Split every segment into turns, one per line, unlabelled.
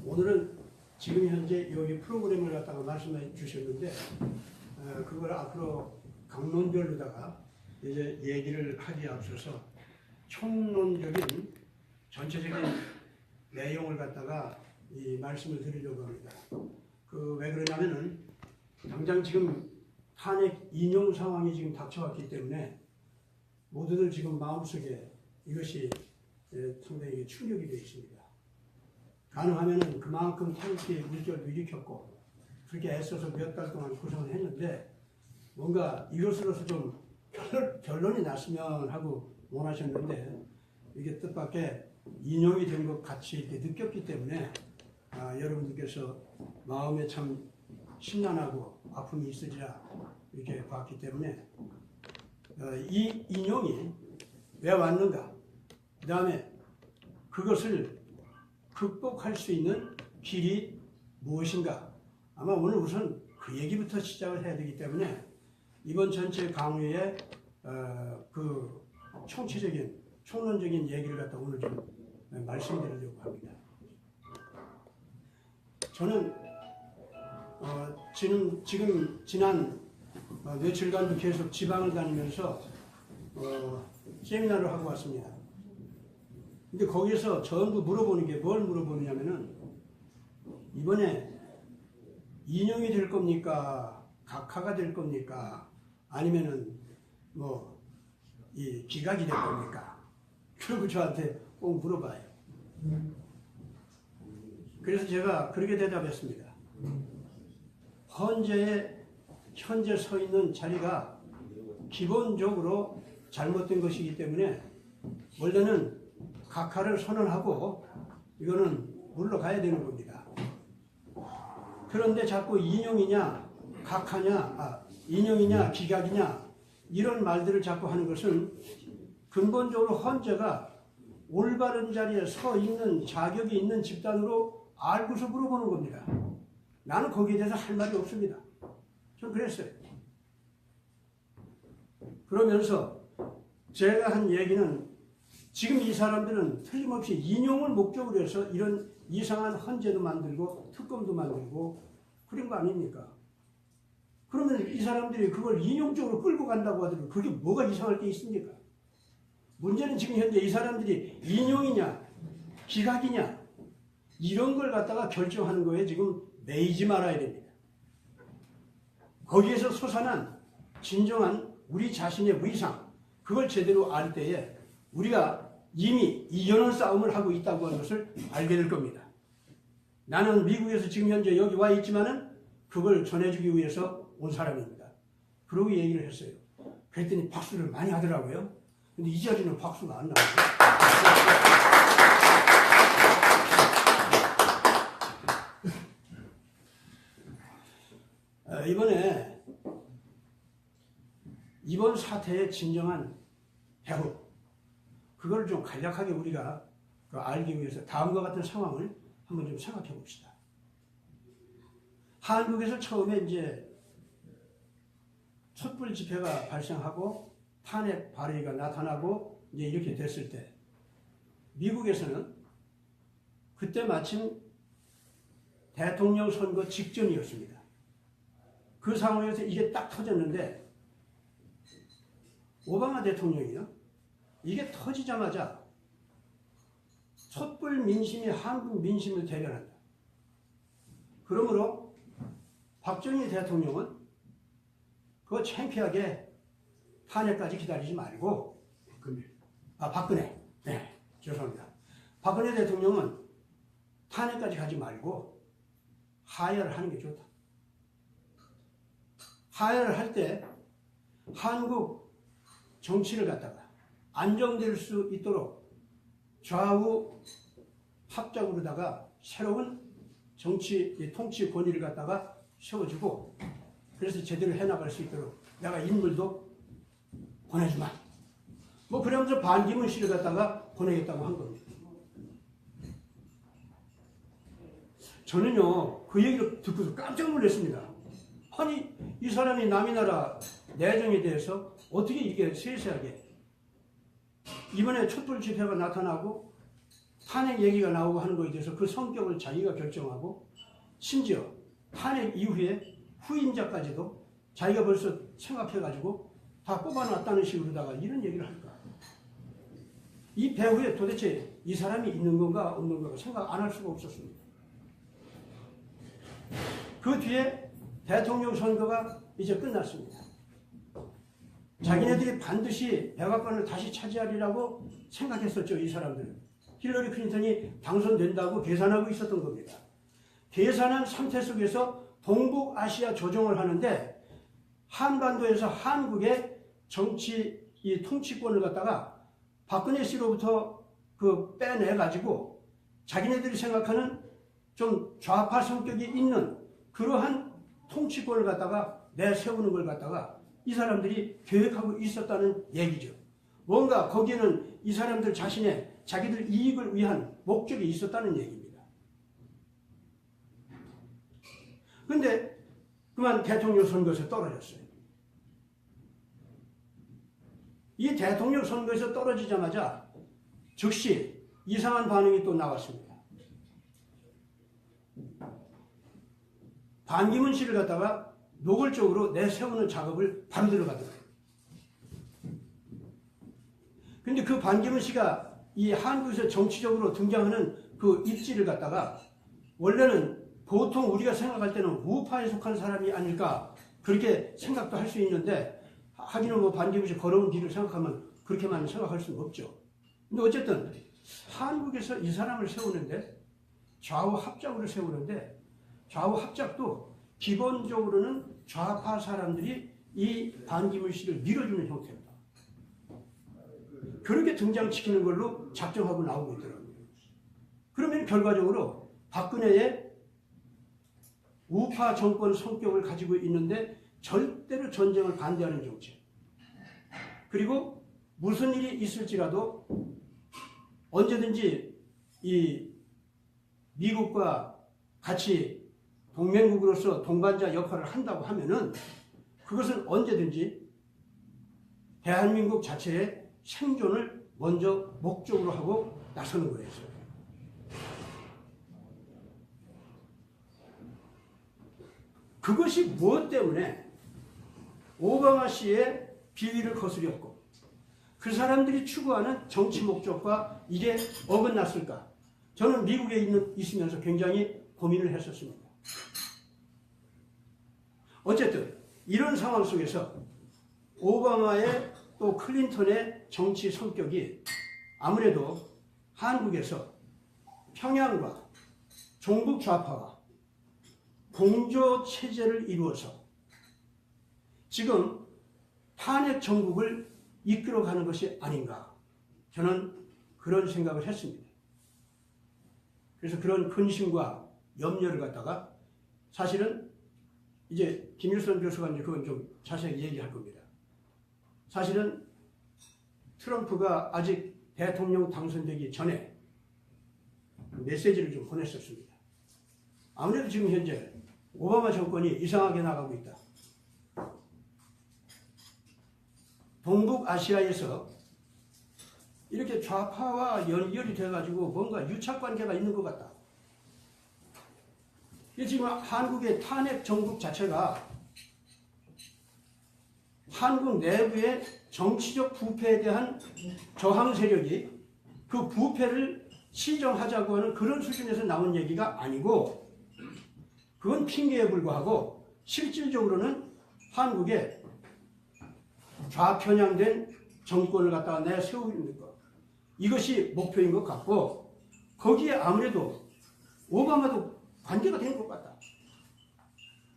오늘은 지금 현재 여기 프로그램을 갖다가 말씀해 주셨는데 그걸 앞으로 강론별로다가 이제 얘기를 하기에 앞서서 총론적인 전체적인 내용을 갖다가 이 말씀을 드리려고 합니다. 왜 그러냐면은 당장 지금 탄핵 인용 상황이 지금 닥쳐왔기 때문에 모두들 지금 마음속에 이것이 상당히 충격이 되어 있습니다. 가능하면은 그만큼 태극기 물결도 일으켰고 그렇게 애써서 몇 달 동안 구성을 했는데 뭔가 이것으로서 좀 결론이 났으면 하고 원하셨는데 이게 뜻밖의 인용이 된 것 같이 이렇게 느꼈기 때문에 여러분들께서 마음에 참 심란하고 아픔이 있으리라 이렇게 봤기 때문에 이 인용이 왜 왔는가, 그 다음에 그것을 극복할 수 있는 길이 무엇인가, 아마 오늘 우선 그 얘기부터 시작을 해야 되기 때문에 이번 전체 강의에 그 총체적인 총론적인 얘기를 갖다 오늘 좀 말씀드리려고 합니다. 저는 지금 지난 며칠간도 계속 지방을 다니면서 세미나를 하고 왔습니다. 근데 거기에서 전부 물어보는 게 뭘 물어보느냐면은 이번에 인용이 될 겁니까? 각하가 될 겁니까? 아니면은 이 기각이 될 겁니까? 그러고 저한테 꼭 물어봐요. 그래서 제가 그렇게 대답했습니다. 현재 서 있는 자리가 기본적으로 잘못된 것이기 때문에 원래는 각하를 선언하고 이거는 물러가야 되는 겁니다. 그런데 자꾸 인용이냐 각하냐 인용이냐 기각이냐 이런 말들을 자꾸 하는 것은 근본적으로 헌재가 올바른 자리에 서 있는 자격이 있는 집단으로 알고서 물어보는 겁니다. 나는 거기에 대해서 할 말이 없습니다. 전 그랬어요. 그러면서 제가 한 얘기는 지금 이 사람들은 틀림없이 인용을 목적으로 해서 이런 이상한 헌재도 만들고 특검도 만들고 그런 거 아닙니까? 그러면 이 사람들이 그걸 인용적으로 끌고 간다고 하더라도 그게 뭐가 이상할 게 있습니까? 문제는 지금 현재 이 사람들이 인용이냐 기각이냐 이런 걸 갖다가 결정하는 거에 지금 매이지 말아야 됩니다. 거기에서 솟아난 진정한 우리 자신의 위상, 그걸 제대로 알 때에 우리가 이미 이겨낸 싸움을 하고 있다고 하는 것을 알게 될 겁니다. 나는 미국에서 지금 현재 여기 와 있지만은 그걸 전해주기 위해서 온 사람입니다. 그러고 얘기를 했어요. 그랬더니 박수를 많이 하더라고요. 근데 이 자리는 박수가 안 나와요. 이번 사태의 진정한 배후, 그걸 좀 간략하게 우리가 알기 위해서 다음과 같은 상황을 한번 좀 생각해 봅시다. 한국에서 처음에 이제 촛불 집회가 발생하고 탄핵 발의가 나타나고 이제 이렇게 됐을 때 미국에서는 그때 마침 대통령 선거 직전이었습니다. 그 상황에서 이게 딱 터졌는데 오바마 대통령이요. 이게 터지자마자 촛불 민심이 한국 민심을 대변한다. 그러므로 박정희 대통령은 그거 창피하게 탄핵까지 기다리지 말고 박근혜. 네, 죄송합니다. 박근혜 대통령은 탄핵까지 가지 말고 하야를 하는 게 좋다. 하야를 할 때 한국 정치를 갖다가 안정될 수 있도록 좌우 합작으로다가 새로운 정치 통치 권위를 갖다가 세워주고 그래서 제대로 해나갈 수 있도록 내가 인물도 보내주마. 그러면서 반기문 씨를 갖다가 보내겠다고 한 겁니다. 저는요 그 얘기를 듣고서 깜짝 놀랐습니다. 아니 이 사람이 남의 나라 내정에 대해서 어떻게 이게 세세하게 이번에 촛불 집회가 나타나고 탄핵 얘기가 나오고 하는 거에 대해서 그 성격을 자기가 결정하고 심지어 탄핵 이후에 후임자까지도 자기가 벌써 생각해가지고 다 뽑아놨다는 식으로다가 이런 얘기를 할까? 이 배후에 도대체 이 사람이 있는 건가 없는 건가 생각 안 할 수가 없었습니다. 그 뒤에 대통령 선거가 이제 끝났습니다. 자기네들이 반드시 백악관을 다시 차지하리라고 생각했었죠. 이 사람들은. 힐러리 클린턴이 당선된다고 계산하고 있었던 겁니다. 계산한 상태 속에서 동북아시아 조정을 하는데 한반도에서 한국의 정치 이 통치권을 갖다가 박근혜 씨로부터 빼내가지고 자기네들이 생각하는 좀 좌파 성격이 있는 그러한 통치권을 갖다가 내세우는 걸 갖다가 이 사람들이 계획하고 있었다는 얘기죠. 뭔가 거기에는 이 사람들 자신의 자기들 이익을 위한 목적이 있었다는 얘기입니다. 그런데 그만 대통령 선거에서 떨어졌어요. 이 대통령 선거에서 떨어지자마자 즉시 이상한 반응이 또 나왔습니다. 반기문 씨를 갖다가 노골적으로 내세우는 작업을 바로 들어가더라고요. 그런데 그 반기문 씨가 이 한국에서 정치적으로 등장하는 그 입지를 갖다가 원래는 보통 우리가 생각할 때는 우파에 속한 사람이 아닐까 그렇게 생각도 할 수 있는데 하기는 뭐 반기문 씨 걸어온 길을 생각하면 그렇게만 생각할 수는 없죠. 근데 어쨌든 한국에서 이 사람을 세우는데 좌우 합작으로 세우는데 좌우 합작도 기본적으로는 좌파 사람들이 이 반기문 씨를 밀어주는 형태입니다. 그렇게 등장시키는 걸로 작정하고 나오고 있더라고요. 그러면 결과적으로 박근혜의 우파 정권 성격을 가지고 있는데 절대로 전쟁을 반대하는 정치. 그리고 무슨 일이 있을지라도 언제든지 이 미국과 같이 동맹국으로서 동반자 역할을 한다고 하면은 그것은 언제든지 대한민국 자체의 생존을 먼저 목적으로 하고 나서는 거였어요. 그것이 무엇 때문에 오바마 씨의 비위를 거스렸고 그 사람들이 추구하는 정치 목적과 이게 어긋났을까? 저는 미국에 있으면서 굉장히 고민을 했었습니다. 어쨌든 이런 상황 속에서 오바마의 또 클린턴의 정치 성격이 아무래도 한국에서 평양과 종북 좌파와 공조 체제를 이루어서 지금 탄핵 정국을 이끌어가는 것이 아닌가 저는 그런 생각을 했습니다. 그래서 그런 근심과 염려를 갖다가 사실은 이제 김일성 교수가 이제 그건 좀 자세히 얘기할 겁니다. 사실은 트럼프가 아직 대통령 당선되기 전에 메시지를 좀 보냈었습니다. 아무래도 지금 현재 오바마 정권이 이상하게 나가고 있다. 동북아시아에서 이렇게 좌파와 연결이 돼가지고 뭔가 유착관계가 있는 것 같다. 지금 한국의 탄핵 정국 자체가 한국 내부의 정치적 부패에 대한 저항 세력이 그 부패를 시정하자고 하는 그런 수준에서 나온 얘기가 아니고 그건 핑계에 불과하고 실질적으로는 한국의 좌편향된 정권을 갖다가 내세우는 것 이것이 목표인 것 같고 거기에 아무래도 오바마도 관계가 된 것 같다.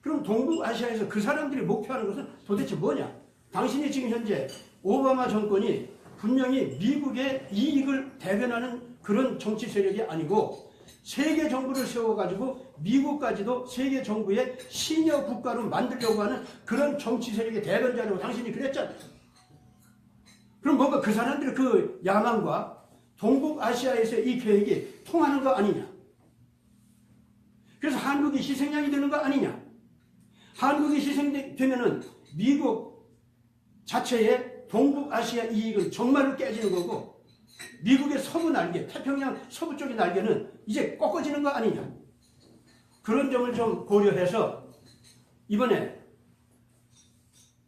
그럼 동북아시아에서 그 사람들이 목표하는 것은 도대체 뭐냐? 당신이 지금 현재 오바마 정권이 분명히 미국의 이익을 대변하는 그런 정치 세력이 아니고 세계 정부를 세워가지고 미국까지도 세계 정부의 신여 국가로 만들려고 하는 그런 정치 세력의 대변자라고 당신이 그랬잖아요. 그럼 뭔가 그 사람들의 그 야망과 동북아시아에서의 이 계획이 통하는 거 아니냐? 그래서 한국이 희생양이 되는 거 아니냐? 한국이 희생되면은 미국 자체의 동북아시아 이익은 정말로 깨지는 거고 미국의 서부 날개, 태평양 서부 쪽의 날개는 이제 꺾어지는 거 아니냐. 그런 점을 좀 고려해서 이번에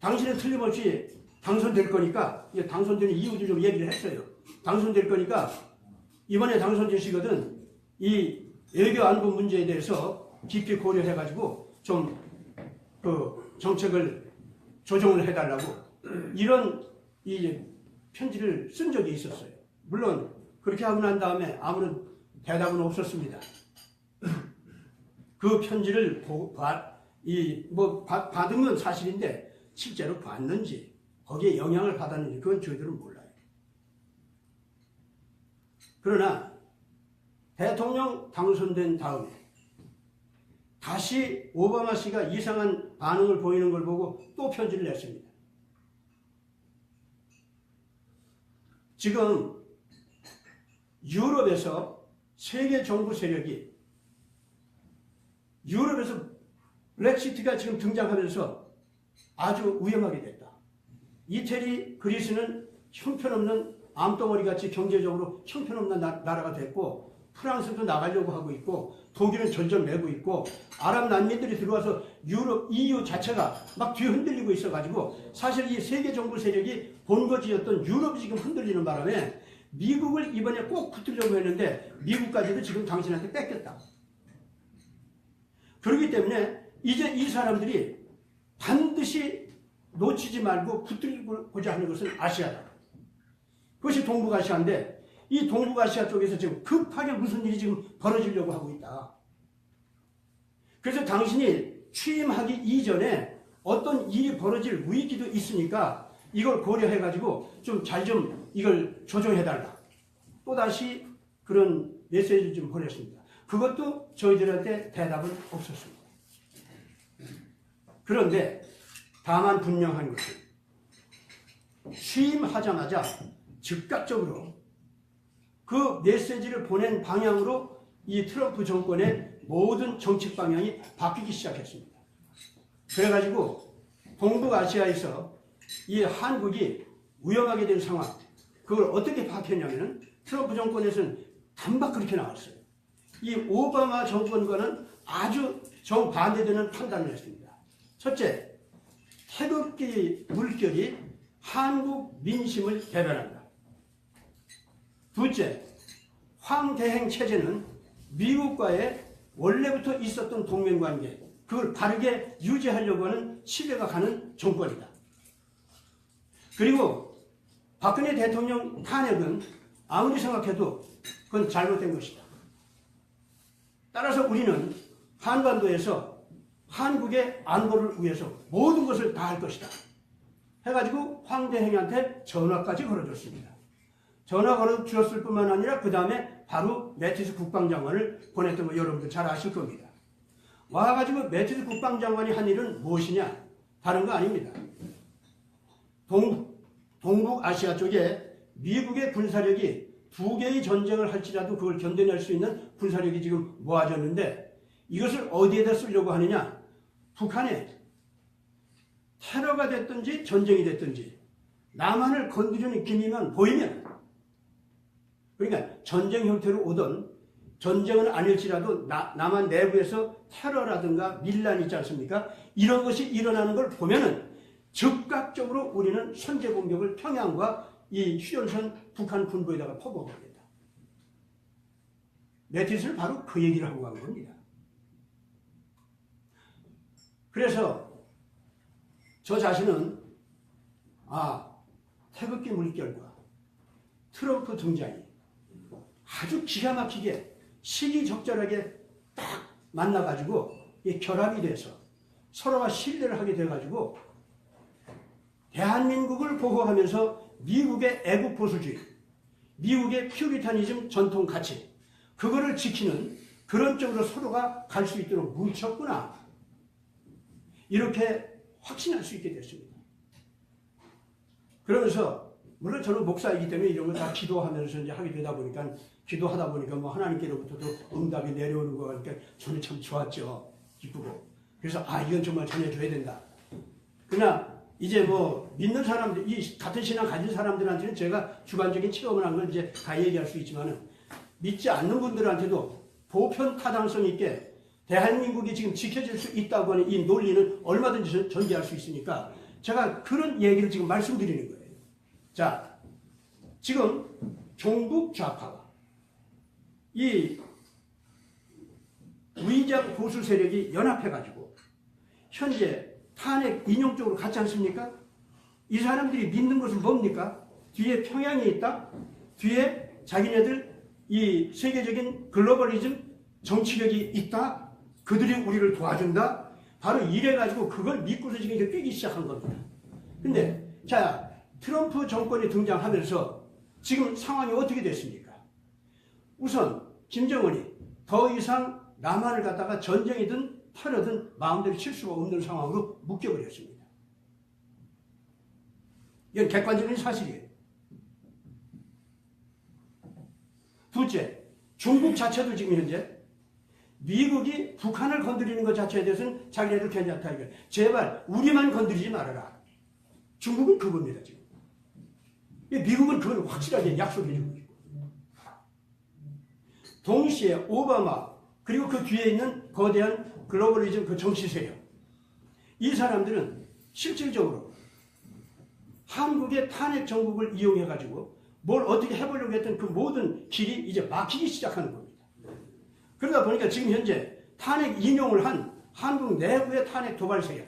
당신은 틀림없이 당선될 거니까, 당선되는 이유도 좀 얘기를 했어요. 당선될 거니까 이번에 당선되시거든 이 외교 안보 문제에 대해서 깊이 고려해가지고 좀 그 정책을 조정을 해달라고 이런 이 편지를 쓴 적이 있었어요. 물론 그렇게 하고 난 다음에 아무런 대답은 없었습니다. 그 편지를 받은 건 사실인데 실제로 봤는지 거기에 영향을 받았는지 그건 저희들은 몰라요. 그러나 대통령 당선된 다음에 다시 오바마 씨가 이상한 반응을 보이는 걸 보고 또 편지를 냈습니다. 지금 유럽에서 세계 정부 세력이 유럽에서 브렉시트가 지금 등장하면서 아주 위험하게 됐다. 이태리, 그리스는 형편없는 암덩어리같이 경제적으로 형편없는 나라가 됐고 프랑스도 나가려고 하고 있고 독일은 절절매고 있고 아랍 난민들이 들어와서 유럽, EU 자체가 막 뒤흔들리고 있어가지고 사실 이 세계 정부 세력이 본거지였던 유럽이 지금 흔들리는 바람에 미국을 이번에 꼭 붙으려고 했는데 미국까지도 지금 당신한테 뺏겼다. 그렇기 때문에 이제 이 사람들이 반드시 놓치지 말고 붙들고자 하는 것은 아시아다. 그것이 동북아시아인데 이 동북아시아 쪽에서 지금 급하게 무슨 일이 지금 벌어지려고 하고 있다. 그래서 당신이 취임하기 이전에 어떤 일이 벌어질 위기도 있으니까 이걸 고려해가지고 좀 잘 좀 이걸 조정해달라. 또다시 그런 메시지를 좀 보냈습니다. 그것도 저희들한테 대답은 없었습니다. 그런데 다만 분명한 것은 취임하자마자 즉각적으로 그 메시지를 보낸 방향으로 이 트럼프 정권의 모든 정책 방향이 바뀌기 시작했습니다. 그래가지고 동북아시아에서 이 한국이 위험하게 된 상황, 그걸 어떻게 파악했냐면은 트럼프 정권에서는 단박 그렇게 나왔어요. 이 오바마 정권과는 아주 정반대되는 판단을 했습니다. 첫째, 태극기 물결이 한국 민심을 대변한다. 둘째, 황대행 체제는 미국과의 원래부터 있었던 동맹관계, 그걸 바르게 유지하려고 하는 신뢰가 가는 정권이다. 그리고 박근혜 대통령 탄핵은 아무리 생각해도 그건 잘못된 것이다. 따라서 우리는 한반도에서 한국의 안보를 위해서 모든 것을 다 할 것이다. 해가지고 황대행한테 전화까지 걸어줬습니다. 전화 걸어주었을 뿐만 아니라 그 다음에 바로 매티스 국방장관을 보냈던 거 여러분들 잘 아실 겁니다. 와가지고 매티스 국방장관이 한 일은 무엇이냐? 다른 거 아닙니다. 동북아시아 쪽에 미국의 군사력이 2개의 전쟁을 할지라도 그걸 견뎌낼 수 있는 군사력이 지금 모아졌는데 이것을 어디에다 쓰려고 하느냐? 북한에 테러가 됐든지 전쟁이 됐든지 남한을 건드리는 기미만 보이면, 그러니까 전쟁 형태로 오던 전쟁은 아닐지라도 남한 내부에서 테러라든가 밀란이 있지 않습니까? 이런 것이 일어나는 걸 보면은 즉각적으로 우리는 선제 공격을 평양과 이 휴전선 북한 군부에다가 퍼부어버립니다. 매티스는 바로 그 얘기를 하고 간 겁니다. 그래서 저 자신은 태극기 물결과 트럼프 등장이 아주 기가 막히게 시기적절하게 딱 만나가지고 결합이 돼서 서로가 신뢰를 하게 돼가지고 대한민국을 보호하면서 미국의 애국 보수주의, 미국의 퓨리타니즘 전통 가치, 그거를 지키는 그런 쪽으로 서로가 갈 수 있도록 뭉쳤구나. 이렇게 확신할 수 있게 됐습니다. 그러면서 물론 저는 목사이기 때문에 이런 걸 다 기도하면서 이제 하게 되다 보니까 기도하다 보니까 뭐 하나님께로부터도 응답이 내려오는 거 같으니까 저는 참 좋았죠. 기쁘고. 그래서 이건 정말 전해줘야 된다. 그러나 이제 뭐 믿는 사람들, 이 같은 신앙 가진 사람들한테는 제가 주관적인 체험을 한 걸 이제 다 얘기할 수 있지만은 믿지 않는 분들한테도 보편 타당성 있게 대한민국이 지금 지켜질 수 있다고 하는 이 논리는 얼마든지 전개할 수 있으니까 제가 그런 얘기를 지금 말씀드리는 거예요. 자, 지금 종북 좌파와 이 위장 보수 세력이 연합해가지고 현재 탄핵 인용 쪽으로 갔지 않습니까? 이 사람들이 믿는 것은 뭡니까? 뒤에 평양이 있다? 뒤에 자기네들 이 세계적인 글로벌리즘 정치력이 있다? 그들이 우리를 도와준다? 바로 이래가지고 그걸 믿고서 지금 이제 뛰기 시작한 겁니다. 근데 자, 트럼프 정권이 등장하면서 지금 상황이 어떻게 됐습니까? 우선 김정은이 더 이상 남한을 갖다가 전쟁이든 테러든 마음대로 칠 수가 없는 상황으로 묶여버렸습니다. 이건 객관적인 사실이에요. 둘째, 중국 자체도 지금 현재 미국이 북한을 건드리는 것 자체에 대해서는 자기네들 괜찮다 이거. 제발 우리만 건드리지 말아라. 중국은 그겁니다 지금. 미국은 그걸 확실하게 약속해주고 있고. 동시에 오바마 그리고 그 뒤에 있는 거대한 글로벌리즘 그 정치 세력, 이 사람들은 실질적으로 한국의 탄핵 정국을 이용해가지고 뭘 어떻게 해보려고 했던 그 모든 길이 이제 막히기 시작하는 겁니다. 그러다 보니까 지금 현재 탄핵 인용을 한 한국 내부의 탄핵 도발 세력,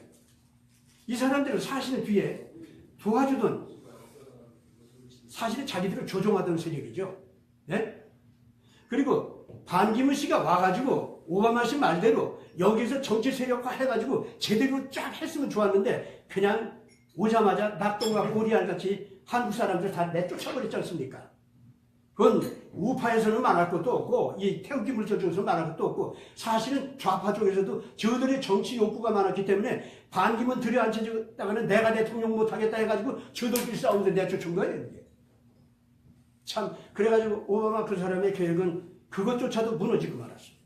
이 사람들은 사실은 뒤에 도와주던, 사실은 자기들을 조종하던 세력이죠. 네? 그리고 반기문 씨가 와가지고 오바마 씨 말대로 여기서 정치 세력화 해가지고 제대로 쫙 했으면 좋았는데 그냥 오자마자 낙동과 고리알같이 한국 사람들 다 내쫓아버렸지 않습니까? 그건 우파에서는 말할 것도 없고 이 태극기 물결 쪽에서 말할 것도 없고 사실은 좌파 쪽에서도 저들의 정치 욕구가 많았기 때문에 반기문 들여앉혀다가는 내가 대통령 못하겠다 해가지고 저들끼리 싸우는데 내쫓은 거예요. 이게. 참 그래가지고 오바마 그 사람의 계획은 그것조차도 무너지고 말았어요.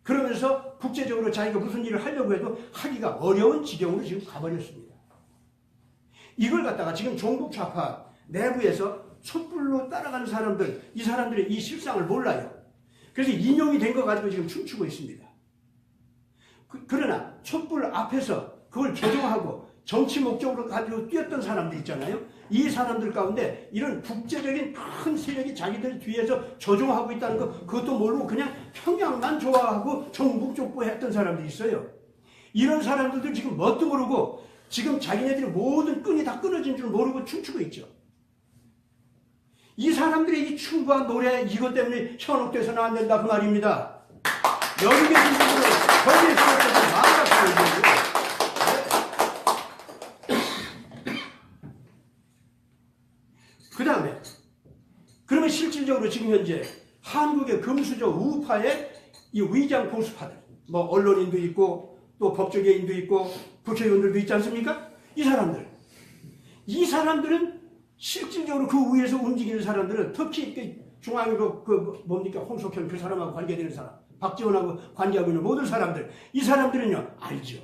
그러면서 국제적으로 자기가 무슨 일을 하려고 해도 하기가 어려운 지경으로 지금 가버렸습니다. 이걸 갖다가 지금 종북 좌파 내부에서 촛불로 따라가는 사람들, 이 사람들의 이 실상을 몰라요. 그래서 인용이 된 거 가지고 지금 춤추고 있습니다. 그러나 촛불 앞에서 그걸 조종하고 정치 목적으로 가지고 뛰었던 사람들 있잖아요. 이 사람들 가운데 이런 국제적인 큰 세력이 자기들 뒤에서 조종하고 있다는 거, 그것도 모르고 그냥 평양만 좋아하고 정북 족보했던 사람들이 있어요. 이런 사람들도 지금 뭣도 모르고 지금 자기네들의 모든 끈이 다 끊어진 줄 모르고 춤추고 있죠. 이 사람들의 이 춤과 노래 이것 때문에 현혹돼서는 안 된다 그 말입니다. 여기 계신 분들은 거기에 있어서 말았어요. 그 다음에 그러면 실질적으로 지금 현재 한국의 금수저 우파의 이 위장 보수파들, 뭐 언론인도 있고 또 법조계인도 있고 국회의원들도 있지 않습니까? 이 사람들은 실질적으로 그 위에서 움직이는 사람들은 특히 중앙으로 뭡니까 홍석현 그 사람하고 관계되는 사람, 박지원하고 관계하고 있는 모든 사람들, 이 사람들은요 알죠.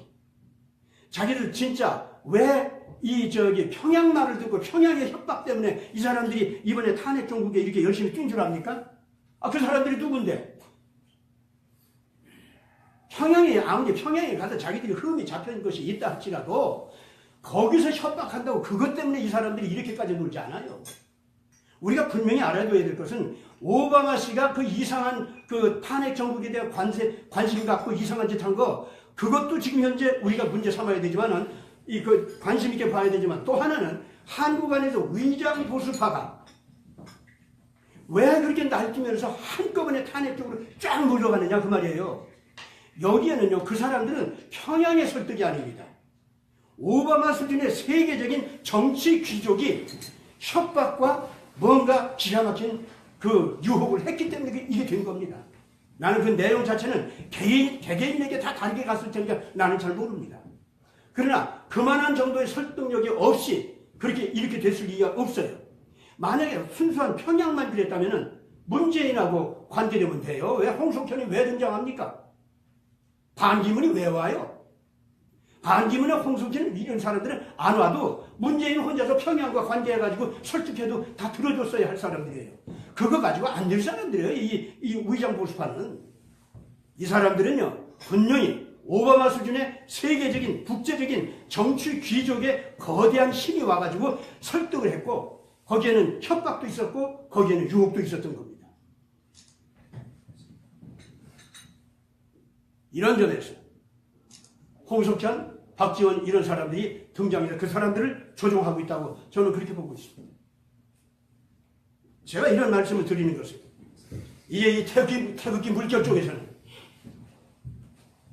자기들 진짜 왜 평양 말을 듣고 평양의 협박 때문에 이 사람들이 이번에 탄핵 정국에 이렇게 열심히 뛴 줄 압니까? 그 사람들이 누군데? 아무리 평양에 가서 자기들이 흠이 잡혀있는 것이 있다 할지라도 거기서 협박한다고 그것 때문에 이 사람들이 이렇게까지 놀지 않아요. 우리가 분명히 알아둬야 될 것은 오바마 씨가 그 이상한 그 탄핵 정국에 대한 관심 갖고 이상한 짓 한 거, 그것도 지금 현재 우리가 문제 삼아야 되지만은 관심 있게 봐야 되지만, 또 하나는 한국 안에서 위장 보수파가 왜 그렇게 날뛰면서 한꺼번에 탄핵 쪽으로 쫙 몰려가느냐 그 말이에요. 여기에는요 그 사람들은 평양의 설득이 아닙니다. 오바마 수준의 세계적인 정치 귀족이 협박과 뭔가 기가 막힌 그 유혹을 했기 때문에 이게 된 겁니다. 나는 그 내용 자체는 개개인에게 다 다르게 갔을 테니까 나는 잘 모릅니다. 그러나 그만한 정도의 설득력이 없이 이렇게 됐을 리가 없어요. 만약에 순수한 평양만 그랬다면 문재인하고 관계되면 돼요. 왜 홍석현이 왜 등장합니까? 반기문이 왜 와요? 반기문의 홍석천 이런 사람들은 안 와도 문재인 혼자서 평양과 관계해가지고 설득해도 다 들어줬어야 할 사람들이에요. 그거 가지고 안 될 사람들이에요. 이 위장 보수파는. 이 사람들은요, 분명히 오바마 수준의 세계적인 국제적인 정치 귀족의 거대한 힘이 와가지고 설득을 했고, 거기에는 협박도 있었고 거기에는 유혹도 있었던 겁니다. 이런 점에서 홍석천, 박지원 이런 사람들이 등장해서 그 사람들을 조종하고 있다고 저는 그렇게 보고 있습니다. 제가 이런 말씀을 드리는 것은, 이제 이 태극기 물결 쪽에서는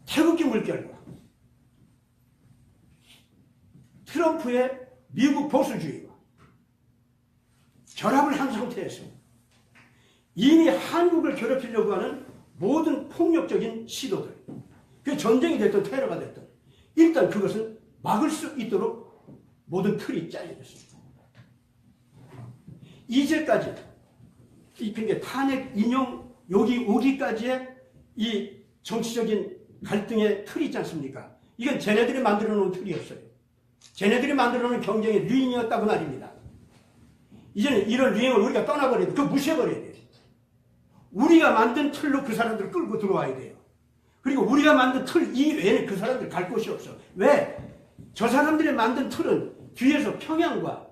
태극기 물결과 트럼프의 미국 보수주의와 결합을 한 상태에서 이미 한국을 괴롭히려고 하는 모든 폭력적인 시도들, 그 전쟁이 됐든 테러가 됐든 일단 그것은 막을 수 있도록 모든 틀이 짜여졌습니다. 이제까지 이 탄핵 인용 오기까지의 이 정치적인 갈등의 틀이 있지 않습니까? 이건 쟤네들이 만들어 놓은 틀이었어요. 쟤네들이 만들어 놓은 경쟁의 유인이었다고 말입니다. 이제는 이런 유행을 우리가 떠나버려야 돼. 그거 무시해버려야 돼요. 우리가 만든 틀로 그 사람들을 끌고 들어와야 돼요. 그리고 우리가 만든 틀 이외에는 그 사람들 갈 곳이 없어. 왜? 저 사람들이 만든 틀은 뒤에서 평양과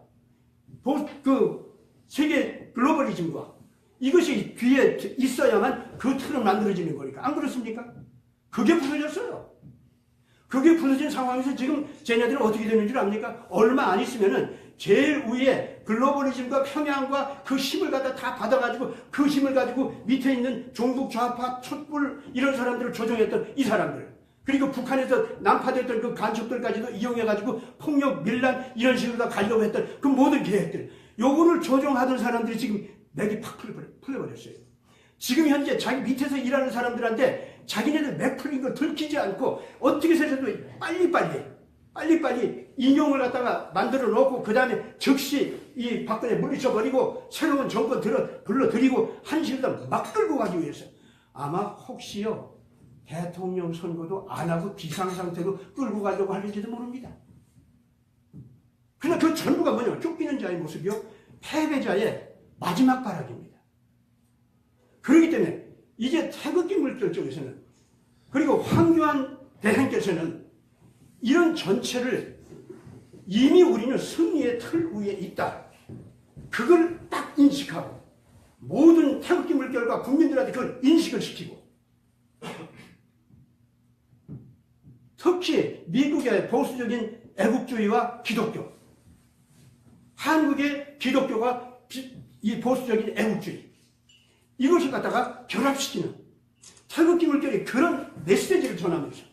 세계 글로벌리즘과 이것이 뒤에 있어야만 그 틀은 만들어지는 거니까. 안 그렇습니까? 그게 부서졌어요. 그게 부서진 상황에서 지금 쟤네들은 어떻게 되는 줄 압니까? 얼마 안 있으면은 제일 위에 글로벌리즘과 평양과 그 힘을 갖다 다 받아가지고 그 힘을 가지고 밑에 있는 종북 좌파 촛불 이런 사람들을 조종했던 이 사람들, 그리고 북한에서 난파됐던 그 간첩들까지도 이용해가지고 폭력 밀란 이런 식으로 다 가려고 했던 그 모든 계획들, 요거를 조종하던 사람들이 지금 맥이 팍 풀려버렸어요. 지금 현재 자기 밑에서 일하는 사람들한테 자기네들 맥 풀린 거 들키지 않고 어떻게 해서도 빨리빨리 인용을 갖다가 만들어 놓고 그 다음에 즉시 이 박근혜 물리쳐버리고 새로운 정권 불러들이고 한시를 막 끌고 가기 위해서 아마 혹시요 대통령 선거도 안 하고 비상상태로 끌고 가려고 하는지도 모릅니다. 그러나 그 전부가 뭐냐면 쫓기는 자의 모습이요, 패배자의 마지막 발악입니다. 그렇기 때문에 이제 태극기 물결 쪽에서는, 그리고 황교안 대행께서는 이런 전체를 이미 우리는 승리의 틀 위에 있다, 그걸 딱 인식하고 모든 태극기 물결과 국민들한테 그걸 인식을 시키고, 특히 미국의 보수적인 애국주의와 기독교, 한국의 기독교가 이 보수적인 애국주의, 이것을 갖다가 결합시키는 태극기 물결이 그런 메시지를 전하면서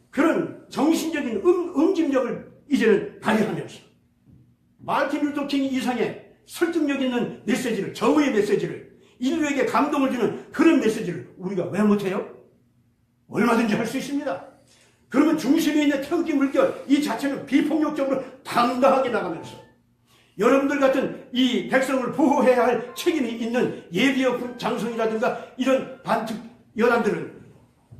그런 정신적인 응집력을 이제는 발휘하면서 마틴 루터 킹 이상의 설득력 있는 메시지를, 정의의 메시지를, 인류에게 감동을 주는 그런 메시지를 우리가 왜 못해요? 얼마든지 할 수 있습니다. 그러면 중심에 있는 태극기 물결 이 자체는 비폭력적으로 당당하게 나가면서 여러분들 같은 이 백성을 보호해야 할 책임이 있는 예비역 장성이라든가 이런 반특 여단들은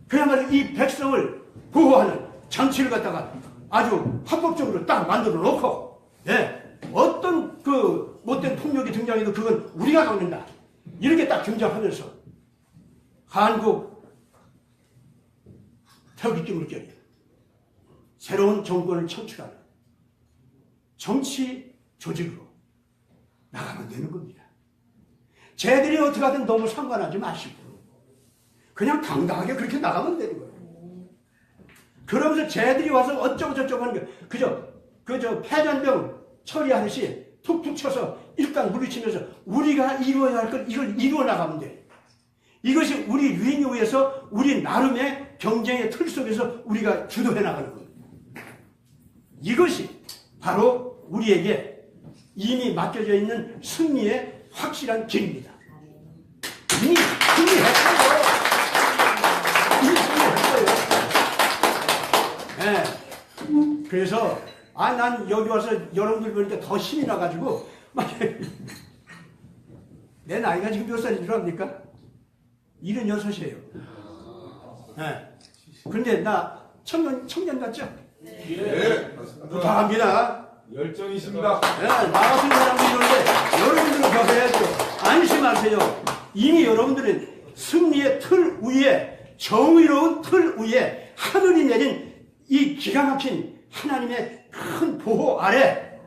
그야말로 이 백성을 보호하는 장치를 갖다가 아주 합법적으로 딱 만들어 놓고, 어떤 그 못된 폭력이 등장해도 그건 우리가 막는다, 이렇게 딱 등장하면서 한국 태극기 물결이 새로운 정권을 창출하는 정치 조직으로 나가면 되는 겁니다. 쟤들이 어떻게 하든 너무 상관하지 마시고 그냥 당당하게 그렇게 나가면 되는 거예요. 그러면서 쟤들이 와서 어쩌고 저쩌고 하는 게 그저 패잔병 처리하듯이 툭툭 쳐서 일단 물리치면서 우리가 이루어야 할 걸 이걸 이루어 나가면 돼. 이것이 우리 유인에 의해서 우리 나름의 경쟁의 틀 속에서 우리가 주도해 나가는 겁니다. 이것이 바로 우리에게 이미 맡겨져 있는 승리의 확실한 길입니다. 이미 승리했어요. 그래서 난 여기 와서 여러분들 보니까 더 힘이 나가지고 막 내 나이가 지금 몇 살인 줄 압니까? 76이에요. 그런데 나 청년 같죠?
네, 맞습니다.
부탁합니다.
열정이십니다.
네, 나 같은 사람도 있는데 여러분들은 더 해야죠. 안심하세요. 이미 여러분들은 승리의 틀 위에, 정의로운 틀 위에 하늘이 내린 이 기가 막힌 하나님의 큰 보호 아래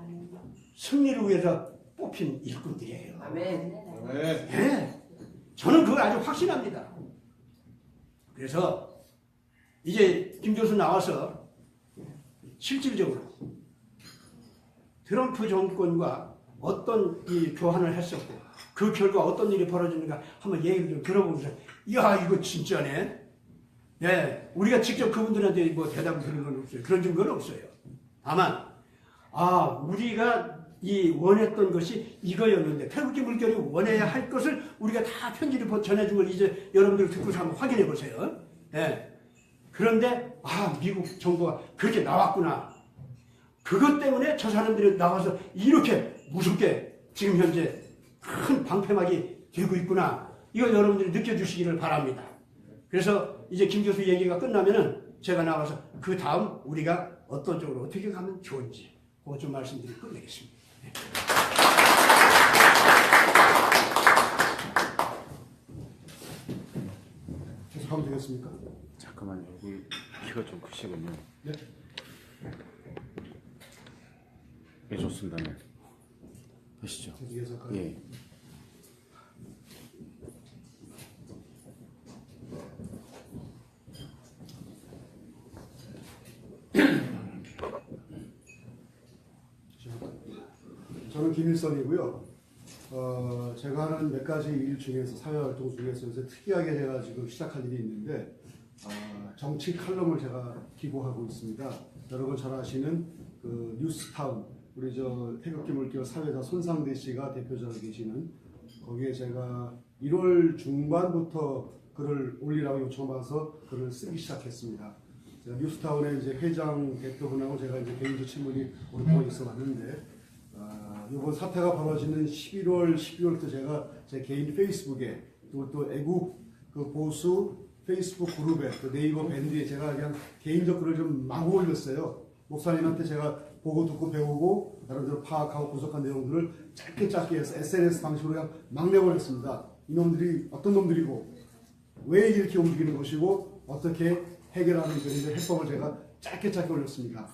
승리를 위해서 뽑힌 일꾼들이에요.
아멘.
네.
네, 저는 그걸 아주 확신합니다. 그래서 이제 김 교수 나와서 실질적으로 트럼프 정권과 어떤 이 교환을 했었고 그 결과 어떤 일이 벌어지는가 한번 얘기를 좀 들어보면서 이야 이거 진짜네. 네, 우리가 직접 그분들한테 뭐 대답을 드리는 건 없어요. 그런 증거는 없어요. 다만 우리가 이 원했던 것이 이거였는데 태극기 물결이 원해야 할 것을 우리가 다 편지를 전해준 걸 이제 여러분들 듣고서 한번 확인해 보세요. 네. 그런데 미국 정부가 그렇게 나왔구나. 그것 때문에 저 사람들이 나와서 이렇게 무섭게 지금 현재 큰 방패막이 되고 있구나. 이거 여러분들이 느껴주시기를 바랍니다. 그래서 이제 김 교수 얘기가 끝나면은 제가 나와서 그 다음 우리가 어떤 쪽으로 어떻게 가면 좋은지 그거 좀 말씀드리고 끝내겠습니다. 네. 계속하면 되겠습니까?
잠깐만요. 여기 키가 좀 크시군요.
네.
예, 좋습니다. 네. 하시죠.
계속할까요?
예.
저는 김일성이고요. 제가 하는 몇 가지 일 중에서 사회활동 중에서 요새 특이하게 제가 지금 시작한 일이 있는데 정치 칼럼을 제가 기고하고 있습니다. 여러분 잘 아시는 그 뉴스타운 우리 태극기 물결 사회자 손상대 씨가 대표자로 계시는 거기에 제가 1월 중반부터 글을 올리라고 요청받아서 글을 쓰기 시작했습니다. 제가 뉴스타운의 이제 회장 대표분하고 제가 이제 개인적 친분이 오랫동안 있어 왔는데 이번 사태가 벌어지는 11월, 12월부터 제가 제 개인 페이스북에 또 애국 그 보수 페이스북 그룹에 또 네이버 밴드에 제가 그냥 개인적 글을 좀 마구 올렸어요. 목사님한테 제가 보고 듣고 배우고 나름대로 파악하고 분석한 내용들을 짧게 해서 SNS 방식으로 그냥 막 내버렸습니다. 이놈들이 어떤 놈들이고 왜 이렇게 움직이는 것이고 어떻게 해결하는 것인지 해법을 제가 짧게 올렸습니다.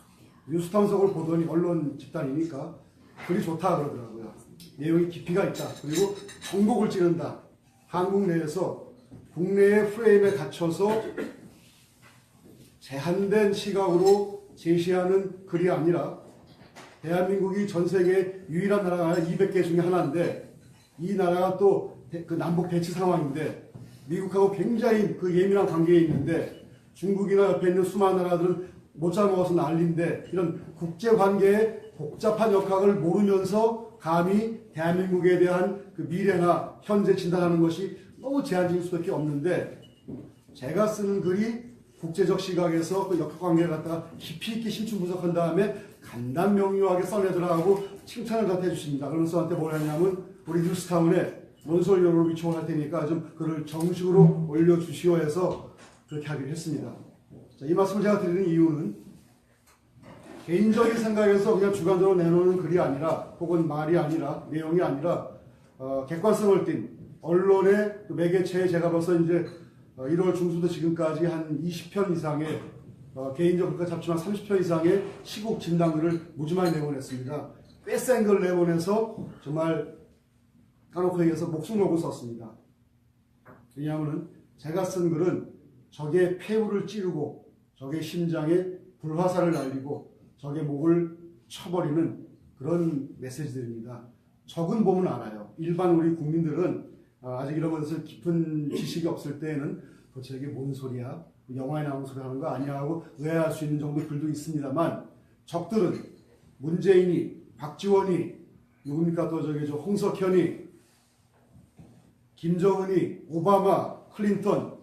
뉴스타운 속을 보더니 언론 집단이니까 글이 좋다 그러더라고요. 내용이 깊이가 있다. 그리고 정복을 찌른다. 한국 내에서 국내의 프레임에 갇혀서 제한된 시각으로 제시하는 글이 아니라 대한민국이 전 세계 유일한 나라가 아니라 200개 중에 하나인데 이 나라가 또 그 남북 대치 상황인데 미국하고 굉장히 그 예민한 관계에 있는데 중국이나 옆에 있는 수많은 나라들은 못 잡아먹어서 난리인데 이런 국제관계의 복잡한 역학을 모르면서 감히 대한민국에 대한 그 미래나 현재 진단하는 것이 너무 제한적일 수밖에 없는데 제가 쓰는 글이 국제적 시각에서 그 역학관계를 갖다가 깊이 있게 심층 분석한 다음에 간단명료하게 써내 들어가고 칭찬을 다 해주십니다. 그러면서 저한테 뭘 했냐면 우리 뉴스타운에 논설료를 요청할 테니까 좀 글을 정식으로 올려주시오 해서 그렇게 하기로 했습니다. 자, 이 말씀을 제가 드리는 이유는 개인적인 생각에서 그냥 주관적으로 내놓는 글이 아니라 혹은 말이 아니라 내용이 아니라 객관성을 띤 언론의 그 매개체에 제가 벌써 이제 1월 중순부터 지금까지 한 20편 이상의 개인적 글과 잡지만 30편 이상의 시국 진단글을 무지막이 내보냈습니다. 꽤 센 글을 내보내서 정말 까놓고 얘기해서 목숨 걸고 썼습니다. 왜냐하면 제가 쓴 글은 적의 폐우를 찌르고 적의 심장에 불화살을 날리고 적의 목을 쳐버리는 그런 메시지들입니다. 적은 보면 알아요. 일반 우리 국민들은 아직 이런 것에 깊은 지식이 없을 때에는 도대체 이게 뭔 소리야? 영화에 나오는 소리 하는 거 아니야? 하고 의아할 수 있는 정도의 글도 있습니다만 적들은 문재인이, 박지원이, 누굽니까 또 홍석현이, 김정은이, 오바마, 클린턴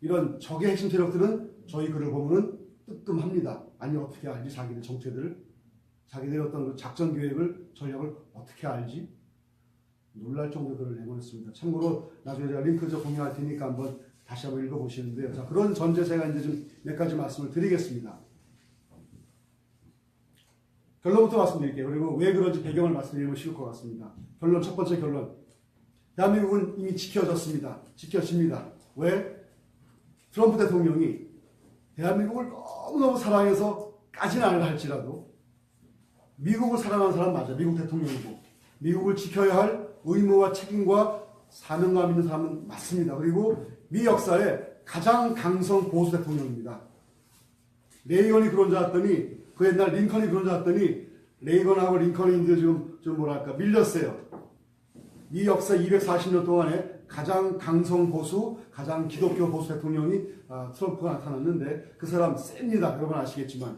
이런 적의 핵심 세력들은 저희 글을 보면은 뜨끔합니다. 아니 어떻게 알지? 자기들 정체들을 자기들의 어떤 작전 계획을 전략을 어떻게 알지? 놀랄 정도의 글을 내보냈습니다. 참고로 나중에 제가 링크 좀 공유할 테니까 한번 다시 한번 읽어보시는데요. 자, 그런 전제 제가 이제 좀 몇 가지 말씀을 드리겠습니다. 결론부터 말씀드릴게요. 그리고 왜 그런지 배경을 말씀드리면 쉬울 것 같습니다. 결론, 첫 번째 결론. 대한민국은 이미 지켜졌습니다. 지켜집니다. 왜? 트럼프 대통령이 대한민국을 너무너무 사랑해서까지는 안 할지라도 미국을 사랑하는 사람 맞아요. 미국 대통령이고. 미국을 지켜야 할 의무와 책임과 사명감 있는 사람은 맞습니다. 그리고 미 역사의 가장 강성 보수 대통령입니다. 레이건이 그런 줄 알았더니, 그 옛날 링컨이 그런 줄 알았더니, 레이건하고 링컨이 이제 좀 뭐랄까, 밀렸어요. 미 역사 240년 동안에 가장 강성 보수, 가장 기독교 보수 대통령이 트럼프가 나타났는데, 그 사람 셉니다. 여러분 아시겠지만.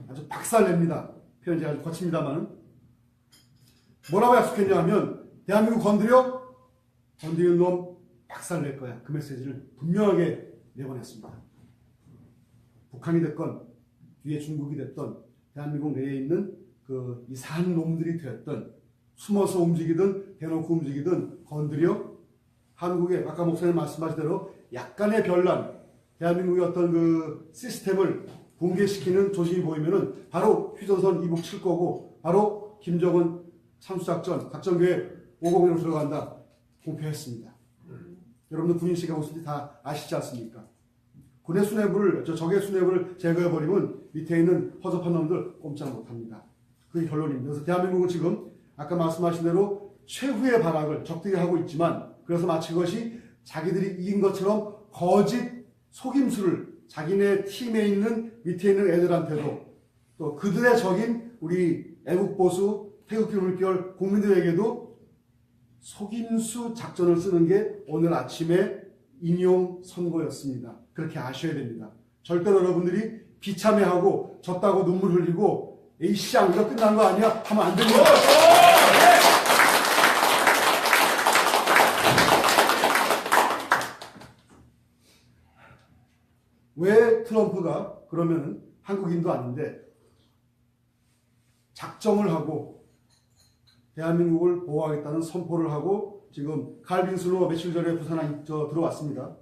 아주 박살냅니다. 표현 제가 거칩니다만은. 뭐라고 약속했냐 하면, 대한민국 건드리는 놈 박살낼 거야. 그 메시지를 분명하게 내보냈습니다. 북한이 됐건, 뒤에 중국이 됐던, 대한민국 내에 있는 그 이상한 놈들이 되었던, 숨어서 움직이든, 대놓고 움직이든, 건드려, 한국의, 아까 목사님 말씀하신 대로, 약간의 변란, 대한민국의 어떤 그 시스템을 붕괴시키는 조짐이 보이면은, 바로 휴전선 이북 칠 거고, 바로 김정은 참수작전, 작전계획 501로 들어간다. 공표했습니다. 여러분들 군인식하고 있을 때 다 아시지 않습니까? 군의 수뇌부를, 적의 수뇌부를 제거해버리면 밑에 있는 허접한 놈들 꼼짝 못합니다. 그게 결론입니다. 그래서 대한민국은 지금 아까 말씀하신 대로 최후의 발악을 적들이 하고 있지만, 그래서 마치 그것이 자기들이 이긴 것처럼 거짓 속임수를 자기네 팀에 있는 밑에 있는 애들한테도, 또 그들의 적인 우리 애국보수, 태극기 물결 국민들에게도 속임수 작전을 쓰는 게 오늘 아침에 인용 선고였습니다. 그렇게 아셔야 됩니다. 절대로 여러분들이 비참해하고 졌다고 눈물 흘리고 에이씨 이거 끝난 거 아니야? 하면 안 됩니다. 왜 트럼프가 그러면은 한국인도 아닌데 작정을 하고 대한민국을 보호하겠다는 선포를 하고 지금 칼빈슬로 며칠 전에 부산에 들어왔습니다.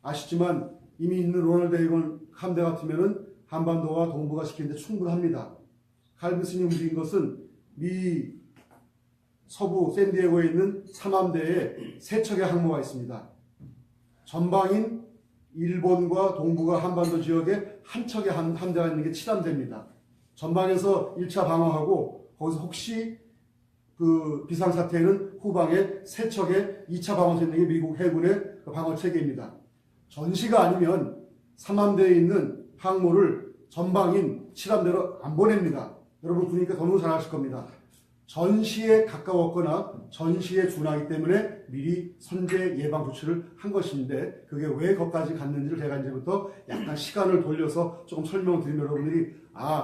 아시지만 이미 있는 로널드 레이건 함대 같으면은 한반도와 동부가 지키는데 충분합니다. 칼빈슬이 움직인 것은 미 서부 샌디에고에 있는 삼함대에 세 척의 항모가 있습니다. 전방인 일본과 동부가 한반도 지역에 한 척의 함대가 있는 게 7함대입니다. 전방에서 1차 방어하고 거기서 혹시 그 비상사태에는 후방에 세 척의 2차 방어선에 있는 게 미국 해군의 방어 체계입니다. 전시가 아니면 3함대에 있는 항모를 전방인 7함대로 안 보냅니다. 여러분 그러니까 너무 잘 아실 겁니다. 전시에 가까웠거나 전시에 준하기 때문에 미리 선제 예방 조치를 한 것인데 그게 왜 거기까지 갔는지를 제가 이제부터 약간 시간을 돌려서 조금 설명을 드리면 여러분들이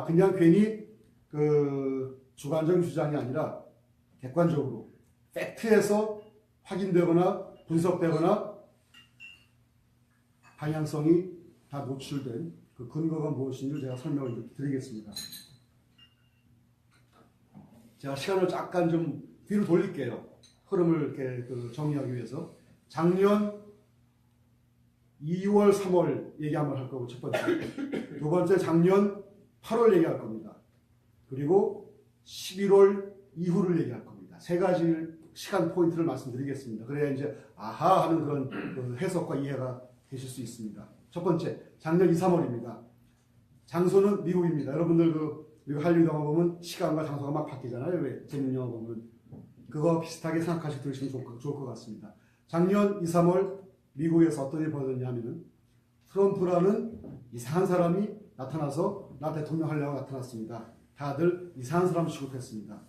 그냥 괜히 그 주관적인 주장이 아니라 객관적으로 팩트에서 확인되거나 분석되거나 방향성이 다 노출된 그 근거가 무엇인지 제가 설명을 드리겠습니다. 제가 시간을 잠깐 좀 뒤로 돌릴게요. 흐름을 이렇게 정리하기 위해서. 작년 2월, 3월 얘기 한번 할 거고, 첫 번째. 두 번째, 작년 8월 얘기할 겁니다. 그리고 11월 이후를 얘기할 겁니다. 세 가지 시간 포인트를 말씀드리겠습니다. 그래야 이제 아하 하는 그런 그 해석과 이해가 되실 수 있습니다. 첫 번째, 작년 2, 3월입니다. 장소는 미국입니다. 여러분들 미국 한류 영화 보면 시간과 장소가 막 바뀌잖아요. 왜? 재밌는 영화 보면. 그거 비슷하게 생각하시고 들으시면 좋을 것 같습니다. 작년 2, 3월 미국에서 어떤 일이 벌어졌냐 하면은 트럼프라는 이상한 사람이 나타나서 나 대통령 하려고 나타났습니다. 다들 이상한 사람 취급했습니다.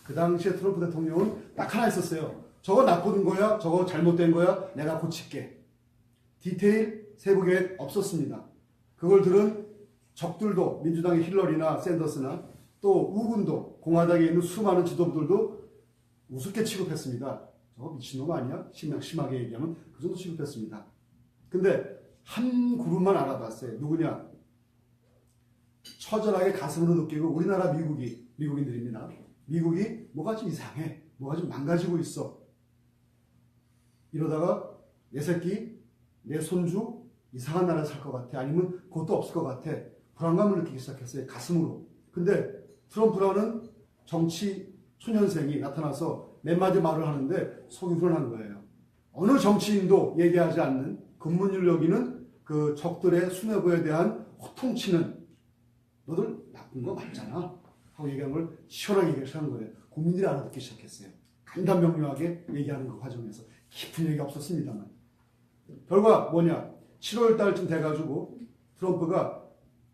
그 당시에 트럼프 대통령은 딱 하나 있었어요. 저거 나쁜 거야? 저거 잘못된 거야? 내가 고칠게. 디테일 세부 계획 없었습니다. 그걸 들은 적들도 민주당의 힐러리나 샌더스나 또 우군도 공화당에 있는 수많은 지도부들도 우습게 취급했습니다. 저거 미친놈 아니야? 심하게 얘기하면 그 정도 취급했습니다. 근데 한 그룹만 알아봤어요. 누구냐? 처절하게 가슴으로 느끼고 우리나라 미국인들입니다. 미국이 뭐가 좀 이상해. 뭐가 좀 망가지고 있어. 이러다가 내 새끼, 내 손주 이상한 나라에 살 것 같아. 아니면 그것도 없을 것 같아. 불안감을 느끼기 시작했어요. 가슴으로. 근데 트럼프라는 정치 초년생이 나타나서 몇 마디 말을 하는데 속이 후련한 거예요. 어느 정치인도 얘기하지 않는 근문율 여기는 그 적들의 수뇌부에 대한 호통치는 너들 나쁜 거 맞잖아 하고 얘기하는 걸 시원하게 얘기하는 거예요. 국민들이 알아듣기 시작했어요. 간단명료하게 얘기하는 그 과정에서 깊은 얘기가 없었습니다만 결과 뭐냐 7월 달쯤 돼가지고 트럼프가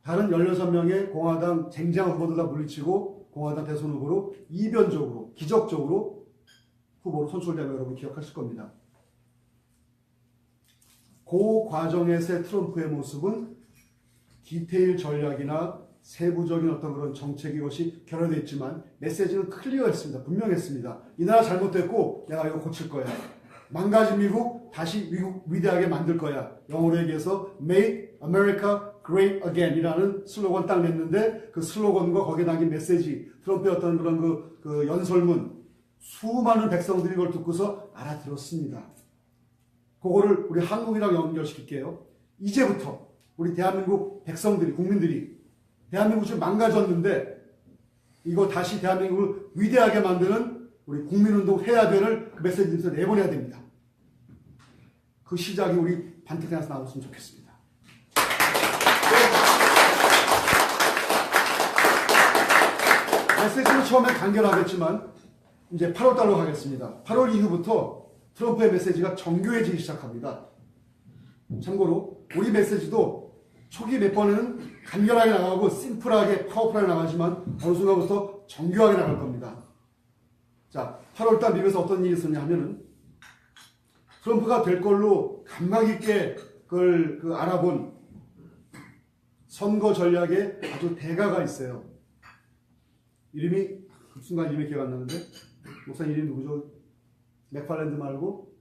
다른 16명의 공화당 쟁쟁한 후보들 다 물리치고 공화당 대선 후보로 이변적으로 기적적으로 후보로 선출되면 여러분 기억하실 겁니다. 그 과정에서의 트럼프의 모습은 디테일 전략이나 세부적인 어떤 그런 정책이 것이 결여되어 있지만 메시지는 클리어했습니다. 분명했습니다. 이 나라 잘못됐고 내가 이거 고칠 거야. 망가진 미국 다시 미국 위대하게 만들 거야. 영어로 얘기해서 Make America Great Again 이라는 슬로건 딱 냈는데 그 슬로건과 거기에 담긴 메시지 트럼프의 어떤 그런 그 연설문 수많은 백성들이 그걸 듣고서 알아들었습니다. 그거를 우리 한국이랑 연결시킬게요. 이제부터 우리 대한민국 백성들이 국민들이 대한민국 지금 망가졌는데 이거 다시 대한민국을 위대하게 만드는 우리 국민운동 해야 되는 그 메시지를 내보내야 됩니다. 그 시작이 우리 반택에서 나왔으면 좋겠습니다. 메시지는 처음에 간결하겠지만 이제 8월달로 가겠습니다. 8월 이후부터 트럼프의 메시지가 정교해지기 시작합니다. 참고로 우리 메시지도 초기 몇 번에는 간결하게 나가고 심플하게 파워풀하게 나가지만 어느 순간부터 정교하게 나갈 겁니다. 자, 8월달 미국에서 어떤 일이 있었냐 하면은 트럼프가 될 걸로 감각 있게 그걸 알아본 선거 전략에 아주 대가가 있어요. 이름이 그 순간 이름이 기억 안 나는데 목사님 이름이 누구죠? 맥팔랜드 말고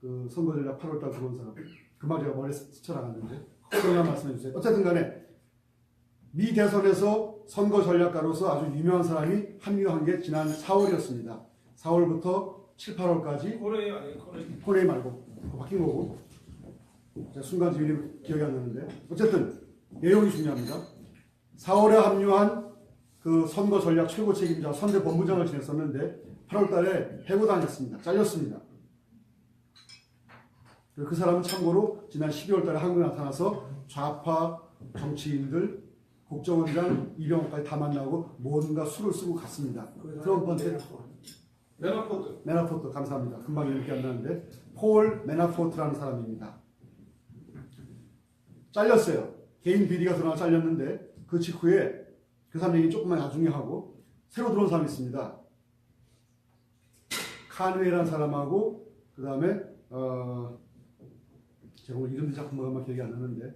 그 선거 전략 8월달 들어온 사람 금방 제가 머리에 스쳐나갔는데 그런 말씀해 주세요. 어쨌든 간에 미 대선에서 선거 전략가로서 아주 유명한 사람이 합류한 게 지난 4월이었습니다. 4월부터 7, 8월까지
코레이 아니에요?
코레이 말고 바뀐 거고 제가 순간 이름이 기억이 안 나는데 어쨌든 내용이 중요합니다. 4월에 합류한 그 선거 전략 최고 책임자 선대 본부장을 지냈었는데 8월 달에 해고당했습니다. 잘렸습니다. 그 사람은 참고로 지난 12월 달에 한국에 나타나서 좌파 정치인들, 국정원장 이병헌까지 다 만나고 뭔가 수를 쓰고 갔습니다. 트럼프한테 매나포트 감사합니다. 금방 이름이 안 나는데 폴 매나포트라는 사람입니다. 잘렸어요. 개인 비리가 드러나 잘렸는데 그 직후에 그 사람 얘기 조금만 나중에 하고 새로 들어온 사람이 있습니다. 카누에라는 사람하고 그 다음에 제가 오늘 이름도 자꾸 뭐가 기억이 안 나는데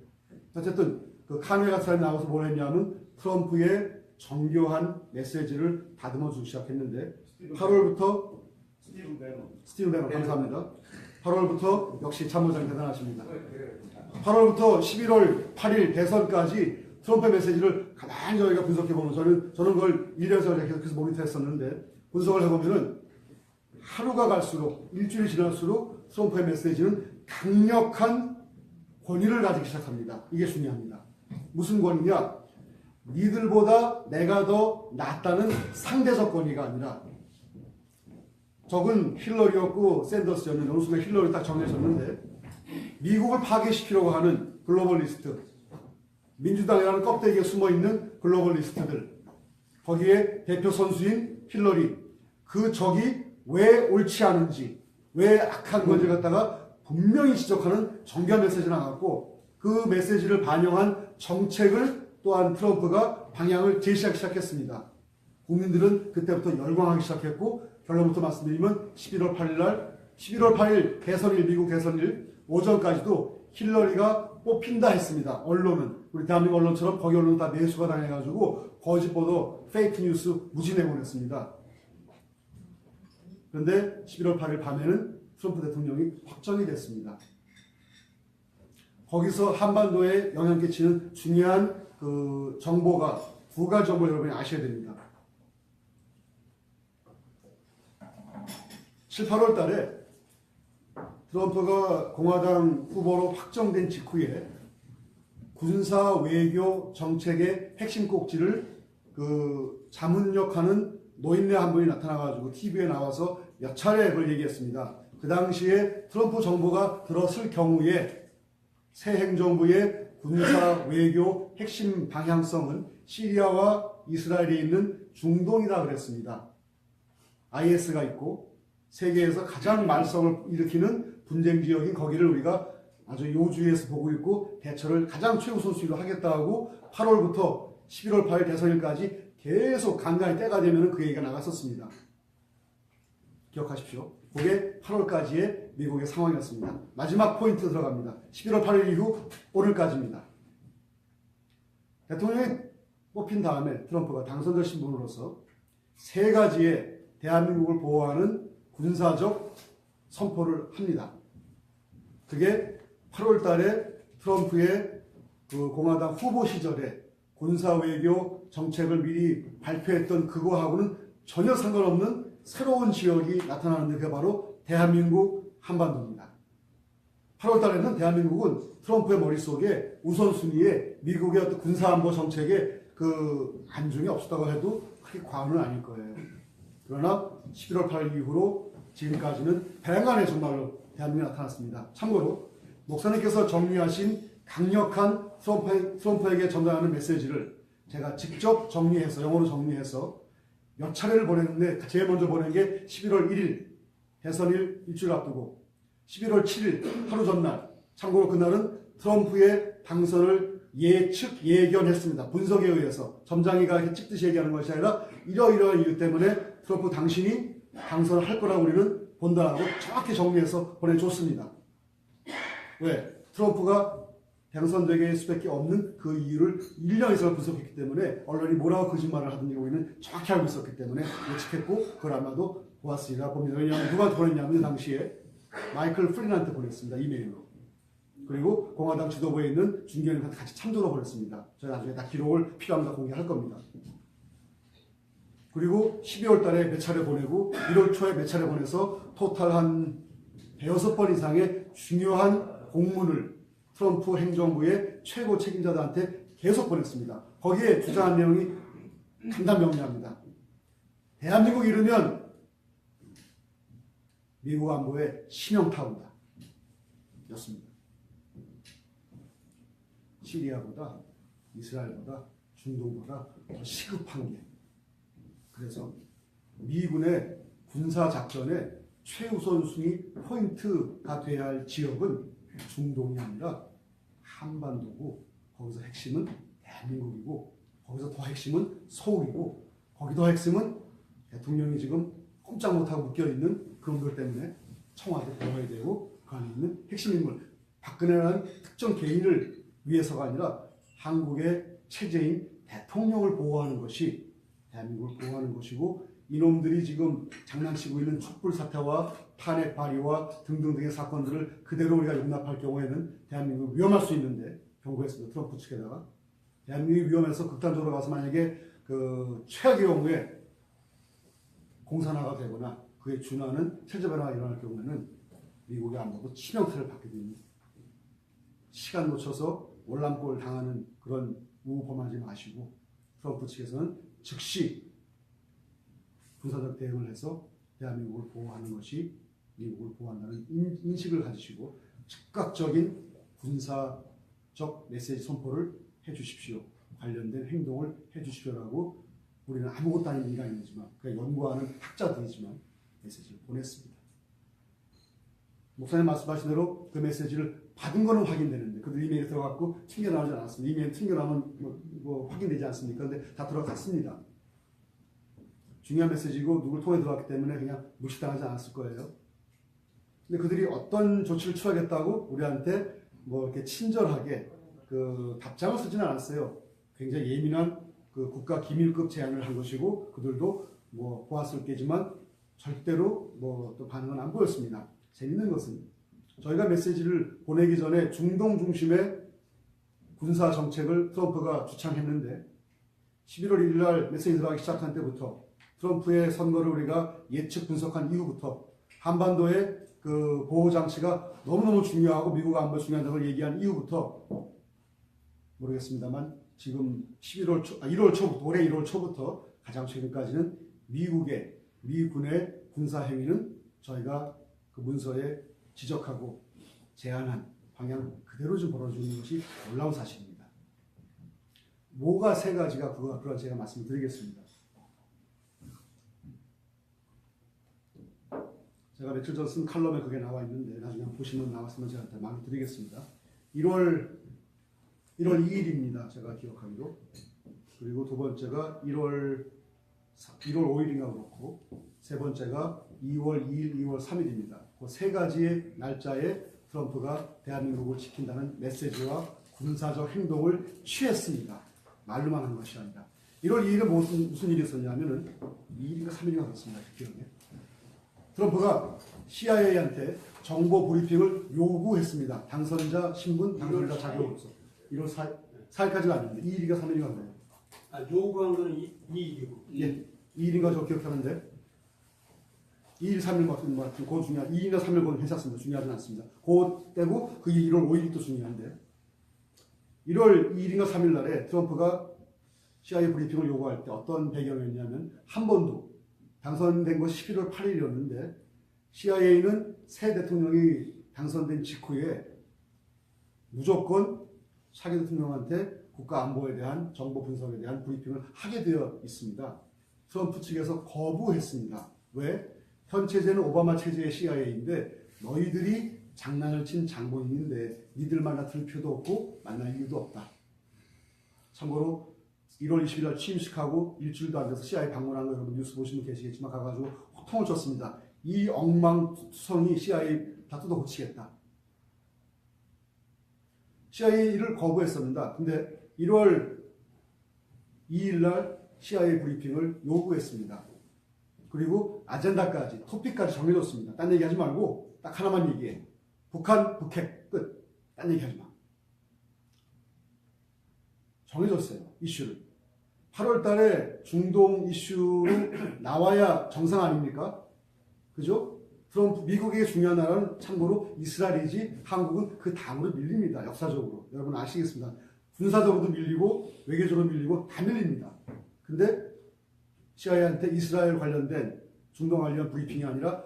어쨌든 그 카누에 같은 사람이 나와서 뭘 했냐면 트럼프의 정교한 메시지를 다듬어 주기 시작했는데 8월부터 스티븐 배너 감사합니다. 8월부터 역시 참모장 대단하십니다. 8월부터 11월 8일 대선까지 트럼프의 메시지를 가만히 저희가 분석해보면 저는 그걸 1년서 계속해서 모니터했었는데 분석을 해보면은 하루가 갈수록 일주일이 지날수록 트럼프의 메시지는 강력한 권위를 가지기 시작합니다. 이게 중요합니다. 무슨 권위냐? 니들보다 내가 더 낫다는 상대적 권위가 아니라 적은 힐러리였고 샌더스였는데 어느 순간 힐러리 딱 정해졌는데 미국을 파괴시키려고 하는 글로벌리스트 민주당이라는 껍데기에 숨어있는 글로벌리스트들 거기에 대표 선수인 힐러리 그 적이 왜 옳지 않은지 왜 악한 건지 갖다가 분명히 지적하는 정교한 메시지를 나갔고 그 메시지를 반영한 정책을 또한 트럼프가 방향을 제시하기 시작했습니다. 국민들은 그때부터 열광하기 시작했고 결론부터 말씀드리면 11월 8일 대선일 미국 대선일 오전까지도 힐러리가 뽑힌다 했습니다. 언론은 우리 대한민국 언론처럼 거기 언론 다 매수가 당해가지고 거짓 보도 페이크 뉴스 무지 내보냈습니다. 그런데 11월 8일 밤에는 트럼프 대통령이 확정이 됐습니다. 거기서 한반도에 영향 끼치는 중요한 그 정보가 두 가지 정보를 여러분이 아셔야 됩니다. 7, 8월 달에 트럼프가 공화당 후보로 확정된 직후에 군사 외교 정책의 핵심 꼭지를 그 자문역하는 노인네 한 분이 나타나가지고 TV에 나와서 몇 차례 그걸 얘기했습니다. 그 당시에 트럼프 정부가 들었을 경우에 새 행정부의 군사 외교 핵심 방향성은 시리아와 이스라엘에 있는 중동이다 그랬습니다. IS가 있고 세계에서 가장 말썽을 일으키는 분쟁 지역인 거기를 우리가 아주 요주에서 보고 있고 대처를 가장 최우선순위로 하겠다고 8월부터 11월 8일 대선일까지 계속 간간히 때가 되면 그 얘기가 나갔었습니다. 기억하십시오. 그게 8월까지의 미국의 상황이었습니다. 마지막 포인트 들어갑니다. 11월 8일 이후 오늘까지입니다. 대통령이 뽑힌 다음에 트럼프가 당선되신 분으로서 세 가지의 대한민국을 보호하는 군사적 선포를 합니다. 그게 8월 달에 트럼프의 그 공화당 후보 시절에 군사외교 정책을 미리 발표했던 그거하고는 전혀 상관없는 새로운 지역이 나타나는데 그게 바로 대한민국 한반도입니다. 8월 달에는 대한민국은 트럼프의 머릿속에 우선순위에 미국의 어떤 군사안보 정책에 그 안중이 없었다고 해도 크게 과언은 아닐 거예요. 그러나 11월 8일 이후로 지금까지는 다양간에 정말로 대한민국이 나타났습니다. 참고로 목사님께서 정리하신 강력한 트럼프에게 전달하는 메시지를 제가 직접 정리해서 영어로 정리해서 몇 차례를 보냈는데 제일 먼저 보낸 게 11월 1일 대선일 일주일 앞두고 11월 7일 하루 전날 참고로 그날은 트럼프의 당선을 예측 예견했습니다. 분석에 의해서 점장이가 이렇게 찍듯이 얘기하는 것이 아니라 이러이러한 이유 때문에 트럼프 당신이 당선을 할 거라고 우리는 본다라고 정확히 정리해서 보내줬습니다. 왜? 트럼프가 당선되게 수밖에 없는 그 이유를 1년 이상을 분석했기 때문에 언론이 뭐라고 거짓말을 하든지 우리는 정확히 알고 있었기 때문에 예측했고 그걸 아마도 보았으리라 봅니다. 왜냐하면 누가 보냈냐면 당시에 마이클 플린한테 보냈습니다. 이메일로. 그리고 공화당 지도부에 있는 중견인한테 같이 참조로 보냈습니다. 저희 나중에 다 기록을 필요합니다. 공개할 겁니다. 그리고 12월 달에 몇 차례 보내고 1월 초에 몇 차례 보내서 토탈 한 6번 이상의 중요한 공문을 트럼프 행정부의 최고 책임자들한테 계속 보냈습니다. 거기에 주장한 내용이 간단명료합니다. 대한민국 이르면 미국 안보의 신형타운다 였습니다. 시리아보다 이스라엘보다 중동보다 더 시급한 게 그래서 미군의 군사작전의 최우선 순위 포인트가 돼야 할 지역은 중동이 아니라 한반도고 거기서 핵심은 대한민국이고 거기서 더 핵심은 서울이고 거기 더 핵심은 대통령이 지금 꼼짝 못하고 묶여있는 그런 것 때문에 청와대 들어가야 되고 그 안에 있는 핵심 인물 박근혜라는 특정 개인을 위해서가 아니라 한국의 체제인 대통령을 보호하는 것이 대한민국을 보호하는 것이고 이놈들이 지금 장난치고 있는 촛불 사태와 탄핵 발의와 등등등의 사건들을 그대로 우리가 용납할 경우에는 대한민국이 위험할 수 있는데 경고했습니다. 트럼프 측에다가 대한민국이 위험해서 극단적으로 가서 만약에 그 최악의 경우에 공산화가 되거나 그에 준하는 체제 변화가 일어날 경우에는 미국의 안보도 치명타를 받게 됩니다. 시간 놓쳐서 월남골 당하는 그런 우범하지 마시고 트럼프 측에서는 즉시 군사적 대응을 해서 대한민국을 보호하는 것이 미국을 보호한다는 인식을 가지시고 즉각적인 군사적 메시지 선포를 해주십시오. 관련된 행동을 해주십시오라고 우리는 아무것도 아닌 인간이지만 그냥 연구하는 학자들이지만 메시지를 보냈습니다. 목사님 말씀하신 대로 그 메시지를 받은 거는 확인되는데 그들 이메일이 들어갔고 튕겨나오지 않았습니다. 이메일 튕겨나오면 뭐 확인되지 않습니까? 근데 다 들어갔습니다. 중요한 메시지고 누굴 통해 들어왔기 때문에 그냥 무시당하지 않았을 거예요. 근데 그들이 어떤 조치를 취하겠다고 우리한테 뭐 이렇게 친절하게 그 답장을 쓰지는 않았어요. 굉장히 예민한 그 국가 기밀급 제안을 한 것이고 그들도 뭐 보았을 게지만 절대로 뭐 또 반응은 안 보였습니다. 재밌는 것은 저희가 메시지를 보내기 전에 중동 중심의 군사 정책을 트럼프가 주창했는데 11월 1일 날 메시지 들어가기 시작한 때부터 트럼프의 선거를 우리가 예측 분석한 이후부터 한반도의 그 보호장치가 너무너무 중요하고 미국 안보 중요하다고 얘기한 이후부터 모르겠습니다만 지금 1월 초부터 올해 1월 초부터 가장 최근까지는 미군의 군사 행위는 저희가 그 문서에 지적하고 제안한 방향 그대로 좀 벌어지는 것이 놀라운 사실입니다. 뭐가 세 가지가 그걸 제가 말씀드리겠습니다. 제가 며칠 전 쓴 칼럼에 그게 나와 있는데 나중에 한번 보시면 나왔으면 제가 말을 드리겠습니다. 1월 2일입니다. 제가 기억하기로. 그리고 두 번째가 1월 5일인가 그렇고 세 번째가 2월 2일, 2월 3일입니다. 그 세 가지의 날짜에 트럼프가 대한민국을 지킨다는 메시지와 군사적 행동을 취했습니다. 말로만 한 것이 아니라. 1월 2일에 무슨 일이 있었냐면은 2일인가 3일인가 그렇습니다. 그 기억에. 트럼프가 CIA한테 정보 브리핑을 요구했습니다. 당선자 신분, 당선자 자격으로서. 1월 4일까지가 아닌데 2일인가 3일인가 그래요.
요구한 거는 2일이고.
예, 2일인가 저 기억하는데 2일, 3일 같은 거 같은 그건 중요한 2일이나 3일 그건 괜찮습니다. 중요하진 않습니다. 그거 떼고 그게 1월 5일이 또 중요한데 1월 2일인가 3일 날에 트럼프가 CIA 브리핑을 요구할 때 어떤 배경이었냐면 한 번도 당선된 것이 11월 8일이었는데 CIA는 새 대통령이 당선된 직후에 무조건 차기 대통령한테 국가 안보에 대한 정보 분석에 대한 브리핑을 하게 되어 있습니다. 트럼프 측에서 거부했습니다. 왜? 현 체제는 오바마 체제의 CIA인데 너희들이 장난을 친 장본인인데 니들 만나 들을 필요도 없고 만날 이유도 없다. 참고로 1월 20일 날 취임식하고 일주일도 안 돼서 CIA 방문한 거 여러분 뉴스 보시면 계시겠지만 가가지고 호통을 쳤습니다. 이 엉망투성이 CIA 다 뜯어 고치겠다. CIA를 거부했습니다. 근데 1월 2일 날 CIA 브리핑을 요구했습니다. 그리고 아젠다까지, 토픽까지 정해줬습니다. 딴 얘기하지 말고 딱 하나만 얘기해. 북한, 북핵, 끝. 딴 얘기하지 마. 정해줬어요. 이슈를. 8월 달에 중동 이슈로 나와야 정상 아닙니까? 그죠? 트럼프, 미국의 중요한 나라는 참고로 이스라엘이지 한국은 그 다음으로 밀립니다. 역사적으로. 여러분 아시겠습니다. 군사적으로도 밀리고 외교적으로 밀리고 다 밀립니다. 근데 CIA한테 이스라엘 관련된 중동 관련 브리핑이 아니라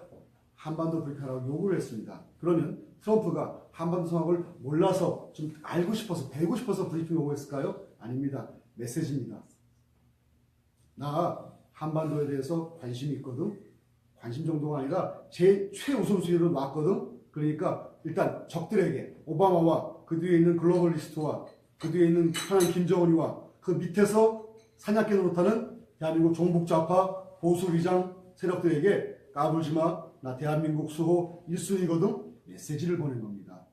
한반도 브리핑하라고 요구를 했습니다. 그러면 트럼프가 한반도 상황을 몰라서 좀 알고 싶어서 배우고 싶어서 브리핑 요구했을까요? 아닙니다. 메시지입니다. 나 한반도에 대해서 관심이 있거든. 관심 정도가 아니라 제 최우선순위로 놨거든. 그러니까 일단 적들에게 오바마와 그 뒤에 있는 글로벌리스트와 그 뒤에 있는 북한의 김정은이와 그 밑에서 사냥개 노릇하는 대한민국 종북좌파 보수 위장 세력들에게 까불지마. 나 대한민국 수호 1순위거든. 메시지를 보낸 겁니다.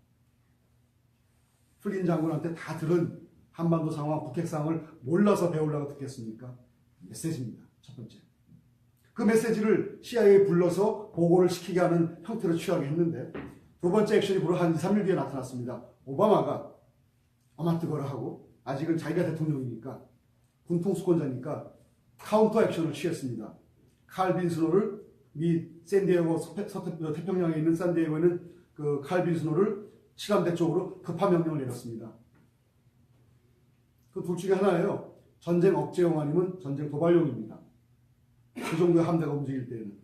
플린 장군한테 다 들은 한반도 상황, 북핵 상황을 몰라서 배우려고 듣겠습니까? 메시지입니다. 첫 번째. 그 메시지를 CIA에 불러서 보고를 시키게 하는 형태로 취하게 했는데 두 번째 액션이 바로 한 2, 3일 뒤에 나타났습니다. 오바마가 아마 뜨거라 하고 아직은 자기가 대통령이니까 군통수권자니까 카운터 액션을 취했습니다. 칼 빈스노를 미 샌디에고 태평양에 있는 샌디에고에는 그 칼 빈스노를 칠함대 쪽으로 급한 명령을 내렸습니다. 그 둘 중에 하나예요. 전쟁 억제용 아니면 전쟁 도발용입니다. 그 정도의 함대가 움직일 때에는.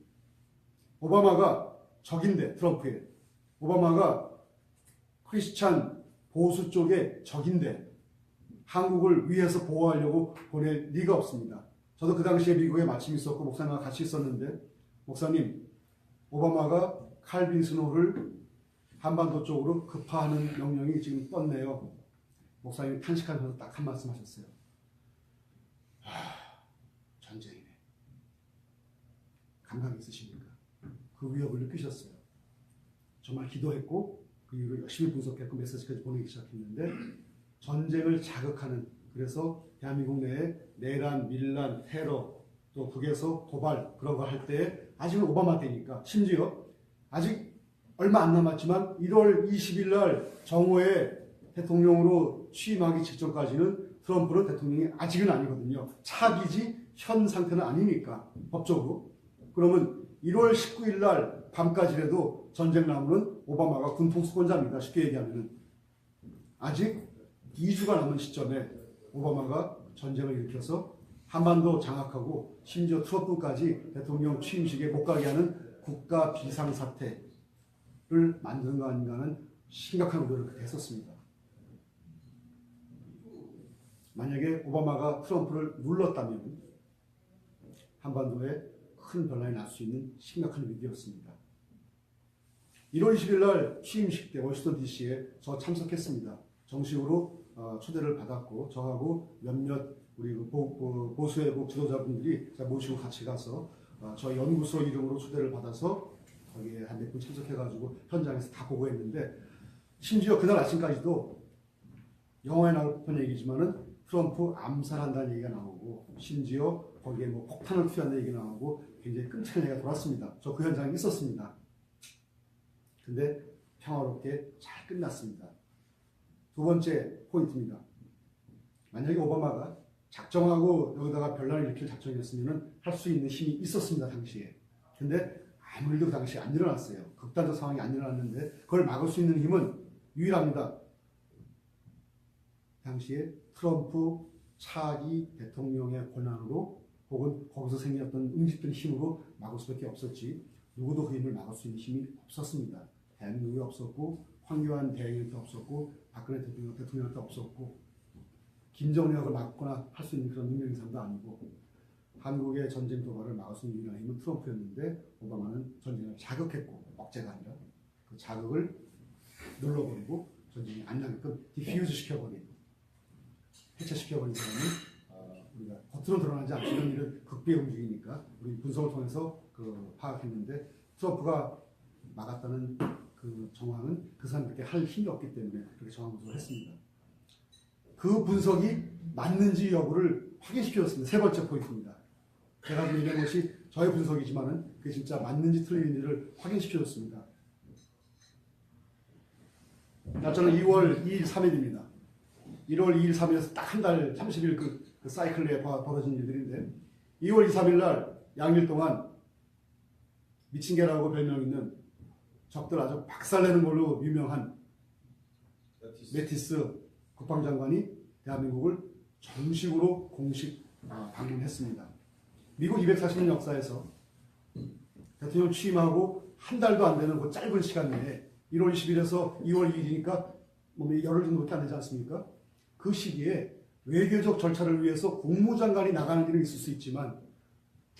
오바마가 적인데, 트럼프에. 오바마가 크리스찬 보수 쪽의 적인데 한국을 위해서 보호하려고 보낼 리가 없습니다. 저도 그 당시에 미국에 마침 있었고 목사님과 같이 있었는데 목사님, 오바마가 칼빈 스노우를 한반도 쪽으로 급파하는 명령이 지금 떴네요. 목사님이 탄식하면서 딱 한 말씀 하셨어요. 전쟁이네. 감각이 있으십니까? 그 위협을 느끼셨어요. 정말 기도했고 그 이후로 열심히 분석했고 메시지까지 보내기 시작했는데 전쟁을 자극하는, 그래서 대한민국 내에 내란, 밀란, 테러, 또 북에서 도발 그런 거 할 때 아직은 오바마 때니까, 심지어 아직 얼마 안 남았지만 1월 20일 날 정오에 대통령으로 취임하기 직전까지는 트럼프는 대통령이 아직은 아니거든요. 차기지 현 상태는 아니니까 법적으로. 그러면 1월 19일 날 밤까지라도 전쟁 나무는 오바마가 군통수권자입니다. 쉽게 얘기하면은. 아직 2주가 남은 시점에 오바마가 전쟁을 일으켜서 한반도 장악하고 심지어 트럼프까지 대통령 취임식에 못 가게 하는 국가 비상사태를 만드는 거 아닌가 하는 심각한 우려를 그렇게 했었습니다. 만약에 오바마가 트럼프를 눌렀다면 한반도에 큰 변화가 날 수 있는 심각한 위기였습니다. 1월 20일 날 취임식 때 워싱턴 DC에 저 참석했습니다. 정식으로 초대를 받았고 저하고 몇몇 우리 보수외국 지도자분들이 제가 모시고 같이 가서 저희 연구소 이름으로 초대를 받아서 거기에 한 몇 분 참석해가지고 현장에서 다 보고했는데 심지어 그날 아침까지도 영화에 나올 법한 얘기지만은 트럼프 암살한다는 얘기가 나오고 심지어 거기에 뭐 폭탄을 투여한다는 얘기가 나오고 굉장히 끔찍한 얘기가 돌았습니다. 저 그 현장에 있었습니다. 근데 평화롭게 잘 끝났습니다. 두 번째 포인트입니다. 만약에 오바마가 작정하고 여기다가 변란을 일으킬 작정이었으면 할 수 있는 힘이 있었습니다. 당시에. 근데 아무 일도 그 당시에 안 일어났어요. 극단적 상황이 안 일어났는데 그걸 막을 수 있는 힘은 유일합니다. 당시에 트럼프 차기 대통령의 권한으로 혹은 거기서 생긴 어떤 응집된 힘으로 막을 수밖에 없었지 누구도 그 힘을 막을 수 있는 힘이 없었습니다. 대한민국이 없었고 황교안 대행한테 없었고 박근혜 대통령한테 없었고 김정은이 그걸 막거나 할 수 있는 그런 능력인 사람도 아니고 한국의 전쟁 도발을 막을 수 있는 유일한 힘은 트럼프였는데 오바마는 전쟁을 자극했고 억제가 아니라 그 자극을 눌러버리고 전쟁이 안 나게끔 디퓨즈 시켜버린 해체시켜버린 사람은 우리가 겉으로 드러나지 않고 이런 일은 극비의 움직이니까 우리 분석을 통해서 파악했는데 트럼프가 막았다는 그 정황은 그 사람들께 할 힘이 없기 때문에 그렇게 정황 분석을 했습니다. 그 분석이 맞는지 여부를 확인시켜줬습니다. 세 번째 포인트입니다. 제가 얘기한 것이 저의 분석이지만은 그게 진짜 맞는지 틀린지를 확인시켜줬습니다. 날짜는 2월 2일 3일입니다. 1월 2일 3일에서 딱 한 달 30일 그 사이클 내에 벌어진 일들인데 2월 2, 3일 날 양일 동안 미친 개라고 별명 있는 적들 아주 박살내는 걸로 유명한 매티스 국방장관이 대한민국을 정식으로 공식 방문했습니다. 미국 240년 역사에서 대통령 취임하고 한 달도 안 되는 그 짧은 시간 내에 1월 20일에서 2월 2일이니까 뭐 열흘 정도밖에 안 되지 않습니까? 그 시기에 외교적 절차를 위해서 국무장관이 나가는 일은 있을 수 있지만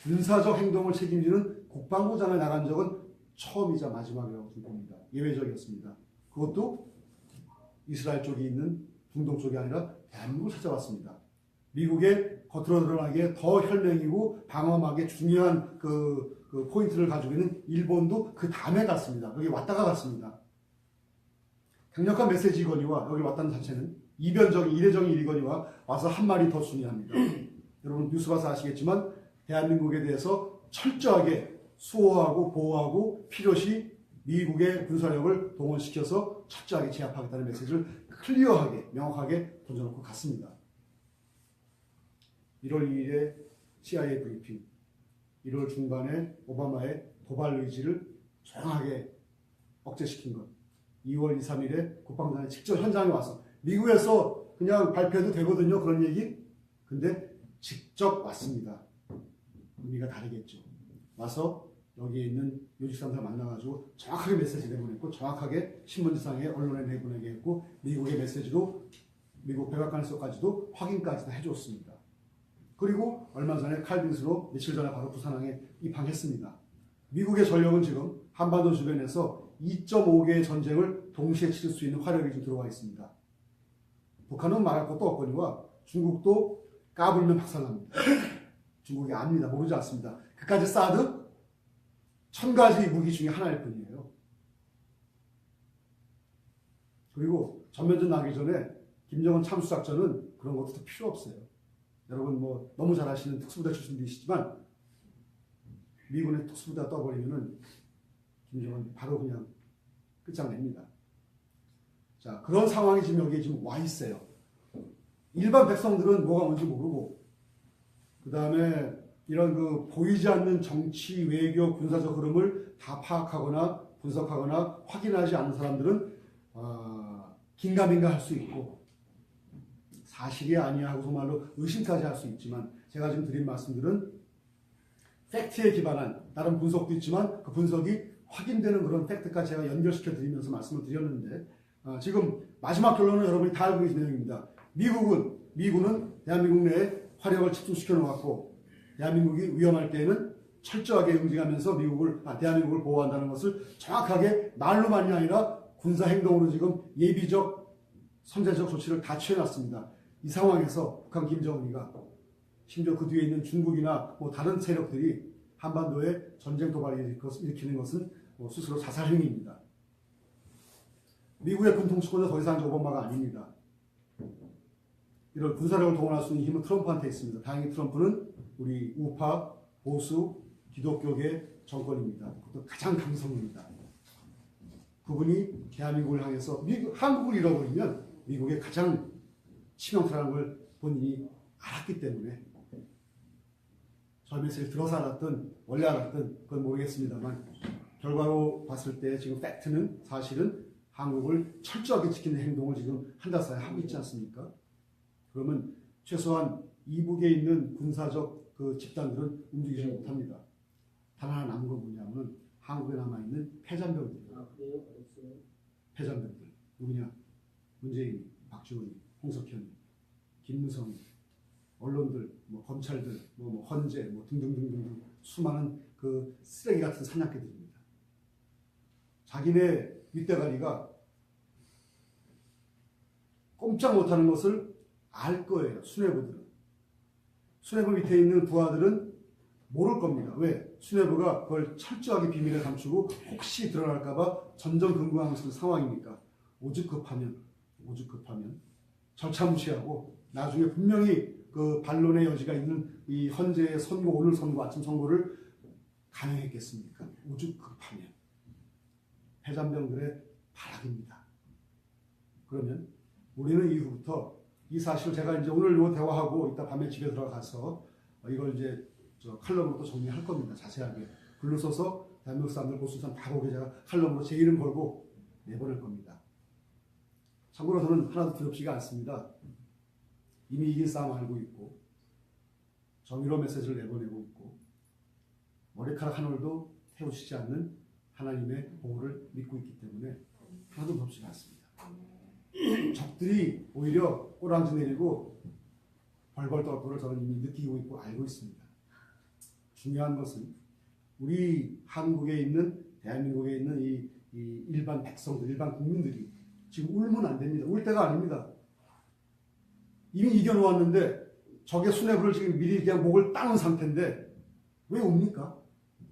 군사적 행동을 책임지는 국방부 장관이 나간 적은 처음이자 마지막이라고 봅니다. 예외적이었습니다. 그것도 이스라엘 쪽에 있는 중동 쪽이 아니라 대한민국을 찾아왔습니다. 미국의 겉으로 드러나기에 더 혈맹이고 방어막에 중요한 그 포인트를 가지고 있는 일본도 그 다음에 갔습니다. 여기 왔다가 갔습니다. 강력한 메시지거니와 여기 왔다는 자체는 이변적인 이례적인 일이거니와 와서 한 말이 더 중요합니다. 여러분 뉴스 봐서 아시겠지만 대한민국에 대해서 철저하게 수호하고 보호하고 필요시 미국의 군사력을 동원시켜서 철저하게 제압하겠다는 메시지를 클리어하게 명확하게 던져놓고 갔습니다. 1월 2일에 CIA 브리핑, 1월 중반에 오바마의 도발 의지를 조용하게 억제시킨 것, 2월 2, 3일에 국방장관이 직접 현장에 와서 미국에서 그냥 발표해도 되거든요. 그런 얘기. 근데 직접 왔습니다. 의미가 다르겠죠. 와서 여기에 있는 요직사람들 만나가지고 정확하게 메시지 내보냈고 정확하게 신문지상에 언론에 내보내게 했고 미국의 메시지도 미국 백악관에서까지도 확인까지 다 해줬습니다. 그리고 얼마 전에 칼빈스로 며칠 전에 바로 부산항에 입항했습니다. 미국의 전력은 지금 한반도 주변에서 2.5개의 전쟁을 동시에 치를 수 있는 화력이 좀 들어와 있습니다. 북한은 말할 것도 없거니와 중국도 까불면 박살납니다. 중국이 압니다. 모르지 않습니다. 그까지 사드 1000가지 무기 중에 하나일 뿐이에요. 그리고 전면전 나기 전에 김정은 참수작전은 그런 것도 필요 없어요. 여러분 뭐 너무 잘 아시는 특수부대 출신들이시지만 미군의 특수부대가 떠버리면은 김정은 바로 그냥 끝장냅니다. 자, 그런 상황이 지금 여기에 지금 와 있어요. 일반 백성들은 뭐가 뭔지 모르고, 그 다음에 이런 그 보이지 않는 정치, 외교, 군사적 흐름을 다 파악하거나 분석하거나 확인하지 않은 사람들은 긴가민가 할 수 있고, 사실이 아니야 하고 정말로 의심까지 할 수 있지만 제가 지금 드린 말씀들은 팩트에 기반한 다른 분석도 있지만 그 분석이 확인되는 그런 팩트까지 제가 연결시켜 드리면서 말씀을 드렸는데 지금 마지막 결론은 여러분이 다 알고 계신 내용입니다. 미군은 대한민국 내에 화력을 집중시켜 놓았고 대한민국이 위험할 때에는 철저하게 응징하면서 대한민국을 보호한다는 것을 정확하게 말로만이 아니라 군사 행동으로 지금 예비적 선제적 조치를 다 취해놨습니다. 이 상황에서 북한 김정은이가 심지어 그 뒤에 있는 중국이나 뭐 다른 세력들이 한반도에 전쟁 도발을 일으키는 것은 스스로 자살 행위입니다. 미국의 군 통치권은 더 이상 오바마가 아닙니다. 이런 군사력을 동원할 수 있는 힘은 트럼프한테 있습니다. 다행히 트럼프는 우리 우파, 보수, 기독교계 정권입니다. 그것도 가장 강성입니다. 그분이 대한민국을 향해서 한국을 잃어버리면 미국의 가장 치명타라는 걸 본인이 알았기 때문에 저 메시지를 들어서 알았든 원래 알았든 그건 모르겠습니다만 결과로 봤을 때 지금 팩트는 사실은 한국을 철저하게 지키는 행동을 지금 한 달 사이에 하고 있지 않습니까? 그러면 최소한 이북에 있는 군사적 그 집단들은 움직이지 못합니다. 단 하나 남은 건 뭐냐면 한국에 남아있는 패잔병들입니다. 패잔병들. 누구냐? 문재인, 박지원이, 홍석현이, 김무성이, 언론들, 뭐 검찰들, 뭐 헌재, 뭐 등등등등 수많은 그 쓰레기 같은 사냥개들입니다. 자기네 윗대가리가 꼼짝 못하는 것을 알 거예요. 수뇌부들은. 수뇌부 밑에 있는 부하들은 모를 겁니다. 왜? 수뇌부가 그걸 철저하게 비밀에 감추고 혹시 드러날까봐 전전긍긍하고 있는 상황이니까 오죽 급하면 절차 무시하고 나중에 분명히 그 반론의 여지가 있는 이 헌재의 선고, 오늘 선고, 아침 선고를 강행했겠습니까? 오죽 급하면. 패잔병들의 발악입니다. 그러면 우리는 이후부터 이 사실을 제가 이제 오늘 요 대화하고 이따 밤에 집에 들어가서 이걸 이제 칼럼으로 또 정리할 겁니다. 자세하게. 글로 써서 대한민국 사람들, 보수 사람 다 보게 제가 칼럼으로 제 이름 걸고 내보낼 겁니다. 참고로 저는 하나도 두렵지가 않습니다. 이미 이긴 싸움 알고 있고 정의로 메시지를 내보내고 있고 머리카락 한 올도 태우시지 않는 하나님의 보호를 믿고 있기 때문에 하나도 두렵지가 않습니다. 적들이 오히려 꼬랑지 내리고 벌벌 떨 거를 저는 이미 느끼고 있고 알고 있습니다. 중요한 것은 우리 한국에 있는 대한민국에 있는 이 일반 백성들, 일반 국민들이 지금 울면 안 됩니다. 울 때가 아닙니다. 이미 이겨놓았는데 적의 수뇌부를 지금 미리 그냥 목을 따는 상태인데 왜 옵니까?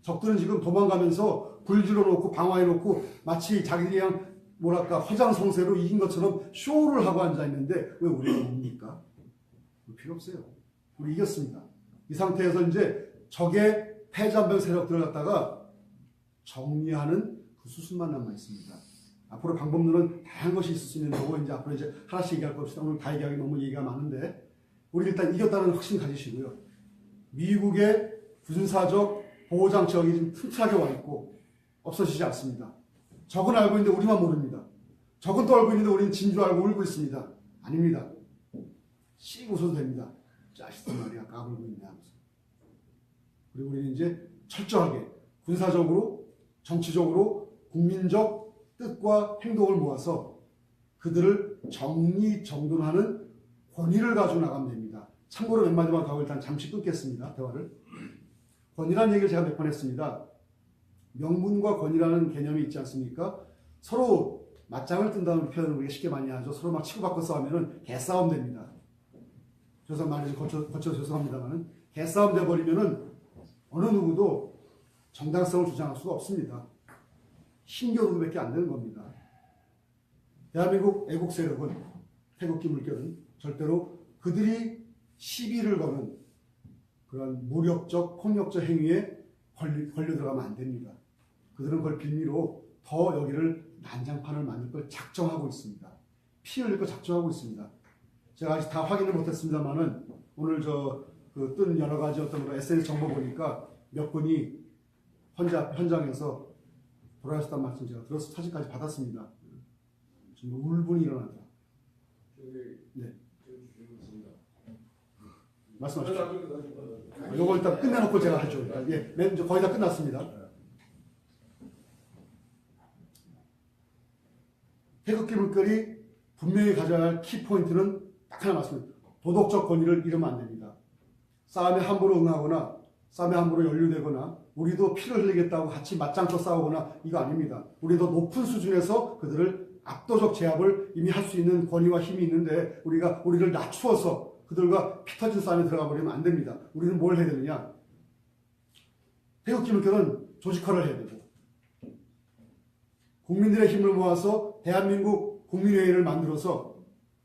적들은 지금 도망가면서 불질러 놓고 방어해 놓고 마치 자기들이 그냥 뭐랄까 화장성세로 이긴 것처럼 쇼를 하고 앉아있는데 왜 우리가 옵니까? 필요 없어요. 우리 이겼습니다. 이 상태에서 이제 적의 패잔병 세력들을 갖다가 정리하는 그 수순만 남아있습니다. 앞으로 방법론은 다양한 것이 있을 수 있는 거고 이제 앞으로 이제 하나씩 얘기할 겁시다. 오늘 다 얘기하기 너무 얘기가 많은데 우리 일단 이겼다는 확신 가지시고요. 미국의 군사적 보호장치가 지금 튼튼하게 와 있고 없어지지 않습니다. 적은 알고 있는데 우리만 모릅니다. 적은 또 알고 있는데 우리는 진 줄 알고 울고 있습니다. 아닙니다. 씩 웃어도 됩니다. 자식들 말이야 까불고 있네 하면서. 그리고 우리는 이제 철저하게 군사적으로 정치적으로 국민적 뜻과 행동을 모아서 그들을 정리정돈하는 권위를 가지고 나가면 됩니다. 참고로 몇 마디만 더 하고 일단 잠시 끊겠습니다. 대화를. 권위라는 얘기를 제가 몇 번 했습니다. 명분과 권위라는 개념이 있지 않습니까? 서로 맞짱을 뜬다는 표현을 우리가 쉽게 많이 하죠. 서로 막 치고받고 싸우면은 개싸움 됩니다. 그래서 말이 거쳐 죄송합니다만은 개싸움 돼버리면은 어느 누구도 정당성을 주장할 수가 없습니다. 힘겨루기밖에 안 되는 겁니다. 대한민국 애국 세력은 태극기 물결은 절대로 그들이 시비를 거는 그런 무력적 폭력적 행위에 걸려 들어가면 안 됩니다. 그들은 그걸 빌미로 더 여기를 난장판을 만들 걸 작정하고 있습니다. 피 흘릴 걸 작정하고 있습니다. 제가 아직 다 확인을 못했습니다만은 오늘 뜬 여러 가지 어떤 SNS 정보 보니까 몇 분이 현장에서 돌아가셨단 말씀 제가 들어서 사진까지 받았습니다. 정말 울분이 일어나더라.
저기
네. 말씀하십시오. 요거 일단 끝내놓고 제가 하죠. 일단. 예, 거의 다 끝났습니다. 태극기 물결이 분명히 가져야 할 키포인트는 딱 하나 말씀드립니다. 도덕적 권위를 잃으면 안 됩니다. 싸움에 함부로 응하거나 싸움에 함부로 연루되거나 우리도 피를 흘리겠다고 같이 맞짱떠 싸우거나 이거 아닙니다. 우리도 높은 수준에서 그들을 압도적 제압을 이미 할 수 있는 권위와 힘이 있는데 우리가 우리를 낮추어서 그들과 피 터진 싸움에 들어가 버리면 안 됩니다. 우리는 뭘 해야 되느냐? 태극기 물결은 조직화를 해야 되고 국민들의 힘을 모아서 대한민국 국민회의를 만들어서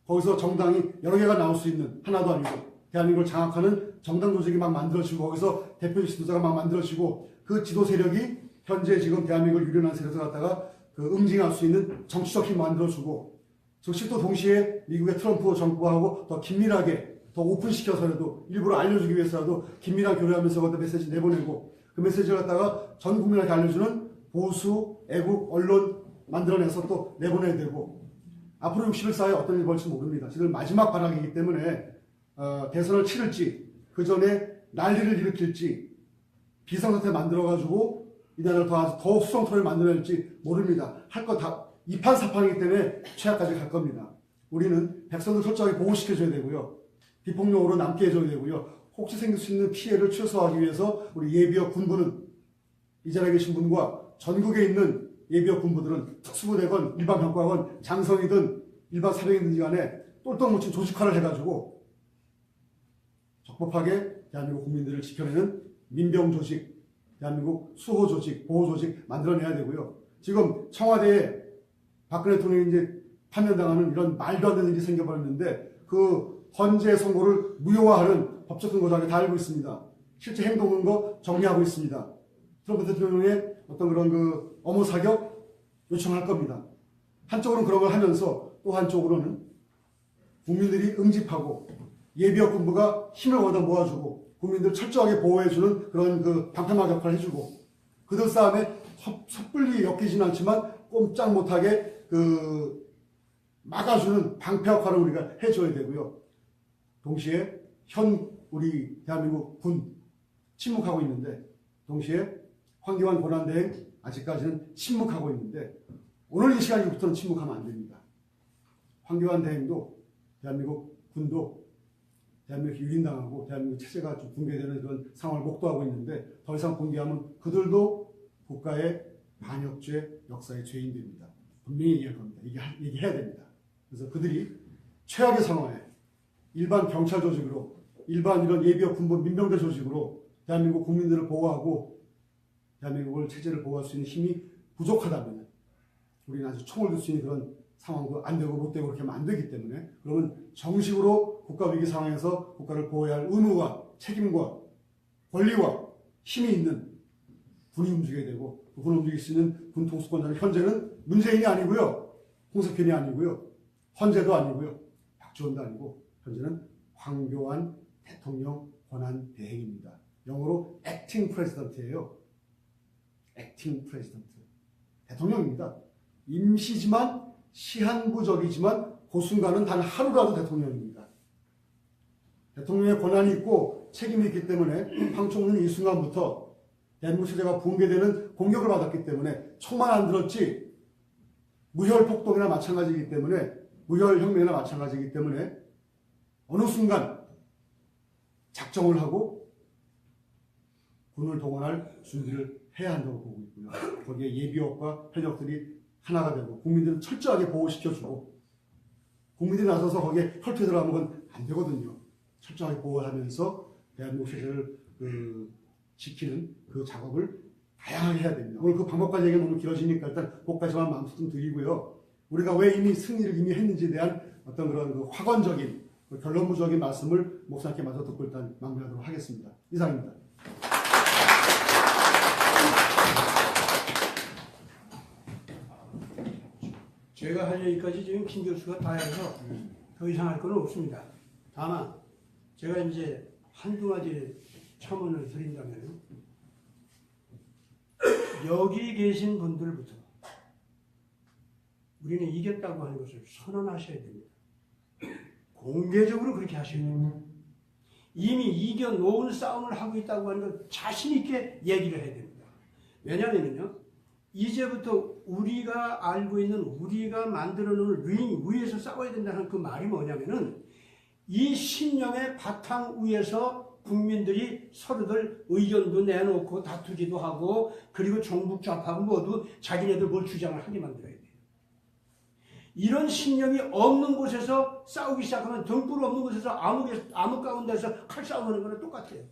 거기서 정당이 여러 개가 나올 수 있는 하나도 아니고 대한민국을 장악하는 정당 조직이 막 만들어지고 거기서 대표 지도자가 막 만들어지고 그 지도 세력이 현재 지금 대한민국을 유린한 세력을 갖다가 그 응징할 수 있는 정치적 힘 만들어주고 즉시 또 동시에 미국의 트럼프 정부하고 더 긴밀하게 더 오픈시켜서라도 일부러 알려주기 위해서라도 긴밀한 교류하면서 그 메시지 내보내고 그 메시지를 갖다가 전 국민에게 알려주는 보수, 애국, 언론 만들어내서 또 내보내야 되고 앞으로 60일 사이에 어떤 일이 벌지 모릅니다. 지금 마지막 발악이기 때문에 대선을 치를지 그 전에 난리를 일으킬지 비상사태 만들어가지고 이 나라를 더 수성토를 만들어낼지 모릅니다. 할 거 다 이판사판이기 때문에 최악까지 갈 겁니다. 우리는 백성들 철저하게 보호시켜줘야 되고요. 비폭력으로 남게 해줘야 되고요. 혹시 생길 수 있는 피해를 최소화하기 위해서 우리 예비역 군부는 이 자리에 계신 분과 전국에 있는 예비역 군부들은 특수부대건 일반 병과건 장성이든 일반 사병이든지 간에 똘똘 뭉친 조직화를 해가지고 적법하게 대한민국 국민들을 지켜내는 민병조직, 대한민국 수호조직, 보호조직 만들어내야 되고요. 지금 청와대에 박근혜 대통령이 이제 판명당하는 이런 말도 안 되는 일이 생겨버렸는데 그 헌재 선고를 무효화하는 법적 근거도 다 알고 있습니다. 실제 행동한 거 정리하고 있습니다. 트럼프 대통령의 어떤 그런 그 엄호 사격 요청할 겁니다. 한쪽으로는 그런 걸 하면서 또 한쪽으로는 국민들이 응집하고 예비역 군부가 힘을 얻어 모아주고 국민들 철저하게 보호해주는 그런 그 방패막 역할을 해주고 그들 싸움에 섣불리 엮이지는 않지만 꼼짝 못하게 그 막아주는 방패 역할을 우리가 해줘야 되고요. 동시에 우리 대한민국 군 침묵하고 있는데 동시에 황교안 권한대행 아직까지는 침묵하고 있는데 오늘 이 시간부터는 침묵하면 안 됩니다. 황교안 대행도 대한민국 군도 대한민국이 유린당하고 대한민국 체제가 좀 붕괴되는 그런 상황을 목도하고 있는데 더 이상 공개하면 그들도 국가의 반역죄 역사의 죄인들입니다. 분명히 얘기할 겁니다. 얘기해야 됩니다. 그래서 그들이 최악의 상황에 일반 경찰 조직으로 일반 이런 예비역 군부 민병대 조직으로 대한민국 국민들을 보호하고 대한민국을 체제를 보호할 수 있는 힘이 부족하다면 우리는 아주 총을 들 수 있는 그런 상황도 안 되고 못 되고 그렇게 하면 안 되기 때문에 그러면 정식으로 국가위기 상황에서 국가를 보호해야 할 의무와 책임과 권리와 힘이 있는 군이 움직여야 되고 그 군을 움직일 수 있는 군 통수권자는 현재는 문재인이 아니고요. 홍석현이 아니고요. 헌재도 아니고요. 박지원도 아니고 현재는 황교안 대통령 권한 대행입니다. 영어로 acting president예요. acting president. 대통령입니다. 임시지만 시한부적이지만 그 순간은 단 하루라도 대통령입니다. 대통령의 권한이 있고 책임이 있기 때문에 황 총리는 이 순간부터 대한민국 체제가 붕괴되는 공격을 받았기 때문에 총만 안 들었지 무혈폭동이나 마찬가지이기 때문에 무혈혁명이나 마찬가지이기 때문에 어느 순간 작정을 하고 군을 동원할 준비를 해야 한다고 보고 있고요. 거기에 예비역과 현역들이 하나가 되고 국민들을 철저하게 보호시켜주고 국민들이 나서서 거기에 혈투에 들어가면 그건 안 되거든요. 철저하게 보호하면서 대한민국 체제를 지키는 그 작업을 다양하게 해야 됩니다. 오늘 그 방법까지 얘기가 너무 길어지니까 일단 그것까지만 마음속 좀 드리고요. 우리가 왜 이미 승리를 이미 했는지에 대한 어떤 그런 그 확언적인 결론부적인 말씀을 목사님께 마저 듣고 일단 마무리하도록 하겠습니다. 이상입니다.
제가 할 얘기까지 지금 김 교수가 다 해서 더 이상 할 건 없습니다. 다만 제가 이제 한두 가지 첨언을 드린다면 여기 계신 분들부터 우리는 이겼다고 하는 것을 선언하셔야 됩니다. 공개적으로 그렇게 하셔야 됩니다. 이미 이겨놓은 싸움을 하고 있다고 하는 걸 자신 있게 얘기를 해야 됩니다. 왜냐하면요, 이제부터 우리가 알고 있는, 우리가 만들어 놓은 링 위에서 싸워야 된다는 그 말이 뭐냐면은, 이 신념의 바탕 위에서 국민들이 서로들 의견도 내놓고 다투기도 하고, 그리고 정북 좌파하고 모두 자기네들 뭘 주장을 하게 만들어야 돼요. 이런 신념이 없는 곳에서 싸우기 시작하면, 등불 없는 곳에서 암흑 가운데서 칼싸움 하는 거는 똑같아요.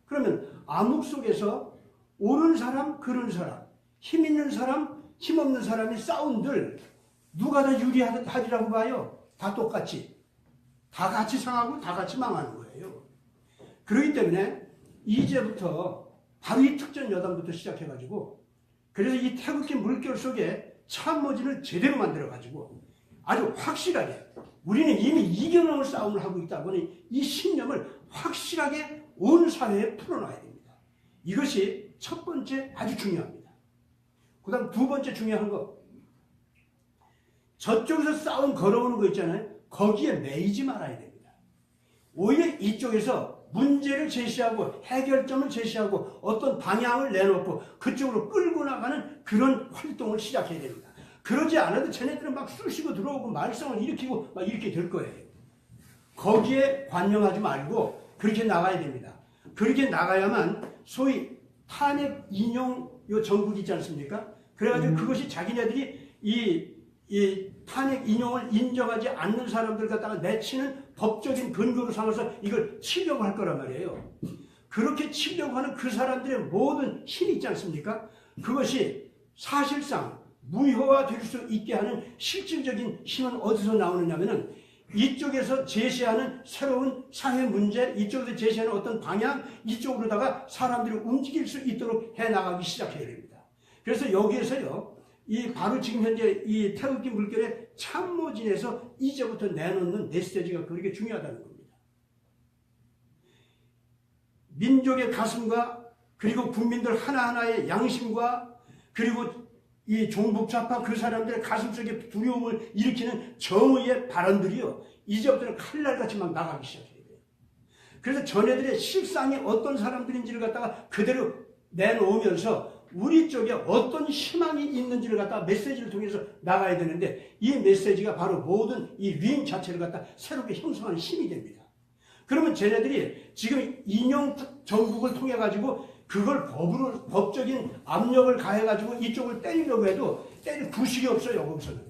그러면 암흑 속에서 옳은 사람, 그른 사람, 힘 있는 사람, 힘 없는 사람이 싸운들 누가 더 유리하리라고 봐요? 다 똑같이. 다 같이 상하고 다 같이 망하는 거예요. 그렇기 때문에 이제부터 바로 이 특전 여당부터 시작해가지고, 그래서 이 태극기 물결 속에 참모진을 제대로 만들어가지고 아주 확실하게 우리는 이미 이겨놓은 싸움을 하고 있다 보니 이 신념을 확실하게 온 사회에 풀어놔야 됩니다. 이것이 첫 번째 아주 중요합니다. 그 다음 두 번째 중요한 거, 저쪽에서 싸움 걸어오는 거 있잖아요. 거기에 매이지 말아야 됩니다. 오히려 이쪽에서 문제를 제시하고 해결점을 제시하고 어떤 방향을 내놓고 그쪽으로 끌고 나가는 그런 활동을 시작해야 됩니다. 그러지 않아도 쟤네들은 막 쑤시고 들어오고 말썽을 일으키고 막 이렇게 될 거예요. 거기에 관여하지 말고 그렇게 나가야 됩니다. 그렇게 나가야만 소위 탄핵 인용 요 정국 있지 않습니까? 그래가지고 그것이 자기네들이 이 탄핵 인용을 인정하지 않는 사람들 갖다가 내치는 법적인 근거로 삼아서 이걸 치려고 할 거란 말이에요. 그렇게 치려고 하는 그 사람들의 모든 힘이 있지 않습니까? 그것이 사실상 무효화될 수 있게 하는 실질적인 힘은 어디서 나오느냐면은 이쪽에서 제시하는 새로운 사회 문제, 이쪽에서 제시하는 어떤 방향, 이쪽으로다가 사람들이 움직일 수 있도록 해나가기 시작해야 됩니다. 그래서 여기에서요, 바로 지금 현재 이 태극기 물결의 참모진에서 이제부터 내놓는 메시지가 그렇게 중요하다는 겁니다. 민족의 가슴과 그리고 국민들 하나하나의 양심과 그리고 이 종북좌파 그 사람들의 가슴속에 두려움을 일으키는 정의의 발언들이요, 이제부터는 칼날같이 막 나가기 시작해야 돼요. 그래서 전애들의 실상이 어떤 사람들인지를 갖다가 그대로 내놓으면서 우리 쪽에 어떤 희망이 있는지를 갖다가 메시지를 통해서 나가야 되는데, 이 메시지가 바로 모든 이 링 자체를 갖다 새롭게 형성하는 힘이 됩니다. 그러면 쟤네들이 지금 인용 정국을 통해 가지고 그걸 법적인 압력을 가해가지고 이쪽을 때리려고 해도 때릴 구실이 없어요, 거기서는.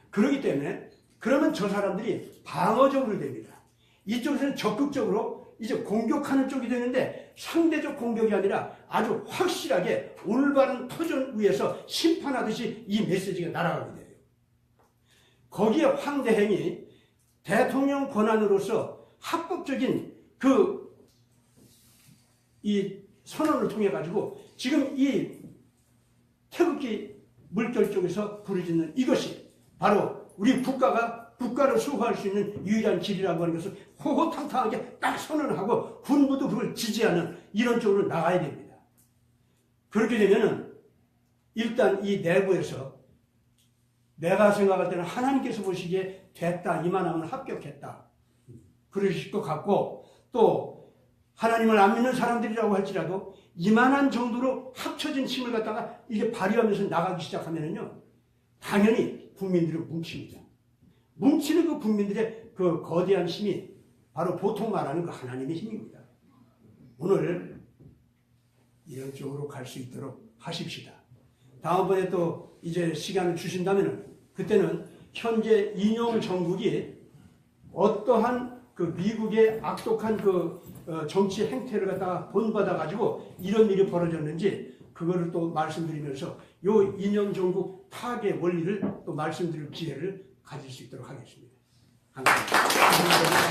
그렇기 때문에 그러면 저 사람들이 방어적으로 됩니다. 이쪽에서는 적극적으로 이제 공격하는 쪽이 되는데, 상대적 공격이 아니라 아주 확실하게 올바른 터전 위에서 심판하듯이 이 메시지가 날아가게 돼요. 거기에 황대행이 대통령 권한으로서 합법적인 이 선언을 통해 가지고 지금 이 태극기 물결 쪽에서 부르짖는 이것이 바로 우리 국가를 수호할 수 있는 유일한 길이라고 하는 것을 호호탕탕하게 딱 선언하고 군부도 그걸 지지하는 이런 쪽으로 나가야 됩니다. 그렇게 되면은 일단 이 내부에서 내가 생각할 때는 하나님께서 보시기에 됐다, 이만하면 합격했다, 그러실 것 같고, 또 하나님을 안 믿는 사람들이라고 할지라도 이만한 정도로 합쳐진 힘을 갖다가 이게 발휘하면서 나가기 시작하면은요, 당연히 국민들은 뭉칩니다. 뭉치는 그 국민들의 그 거대한 힘이 바로 보통 말하는 그 하나님의 힘입니다. 오늘 이런 쪽으로 갈 수 있도록 하십시다. 다음번에 또 이제 시간을 주신다면은 그때는 현재 인용 정국이 어떠한 그 미국의 악독한 정치 행태를 갖다가 본받아 가지고 이런 일이 벌어졌는지 그거를 또 말씀드리면서 요 인용 정국 타악의 원리를 또 말씀드릴 기회를 가질 수 있도록 하겠습니다. 감사합니다.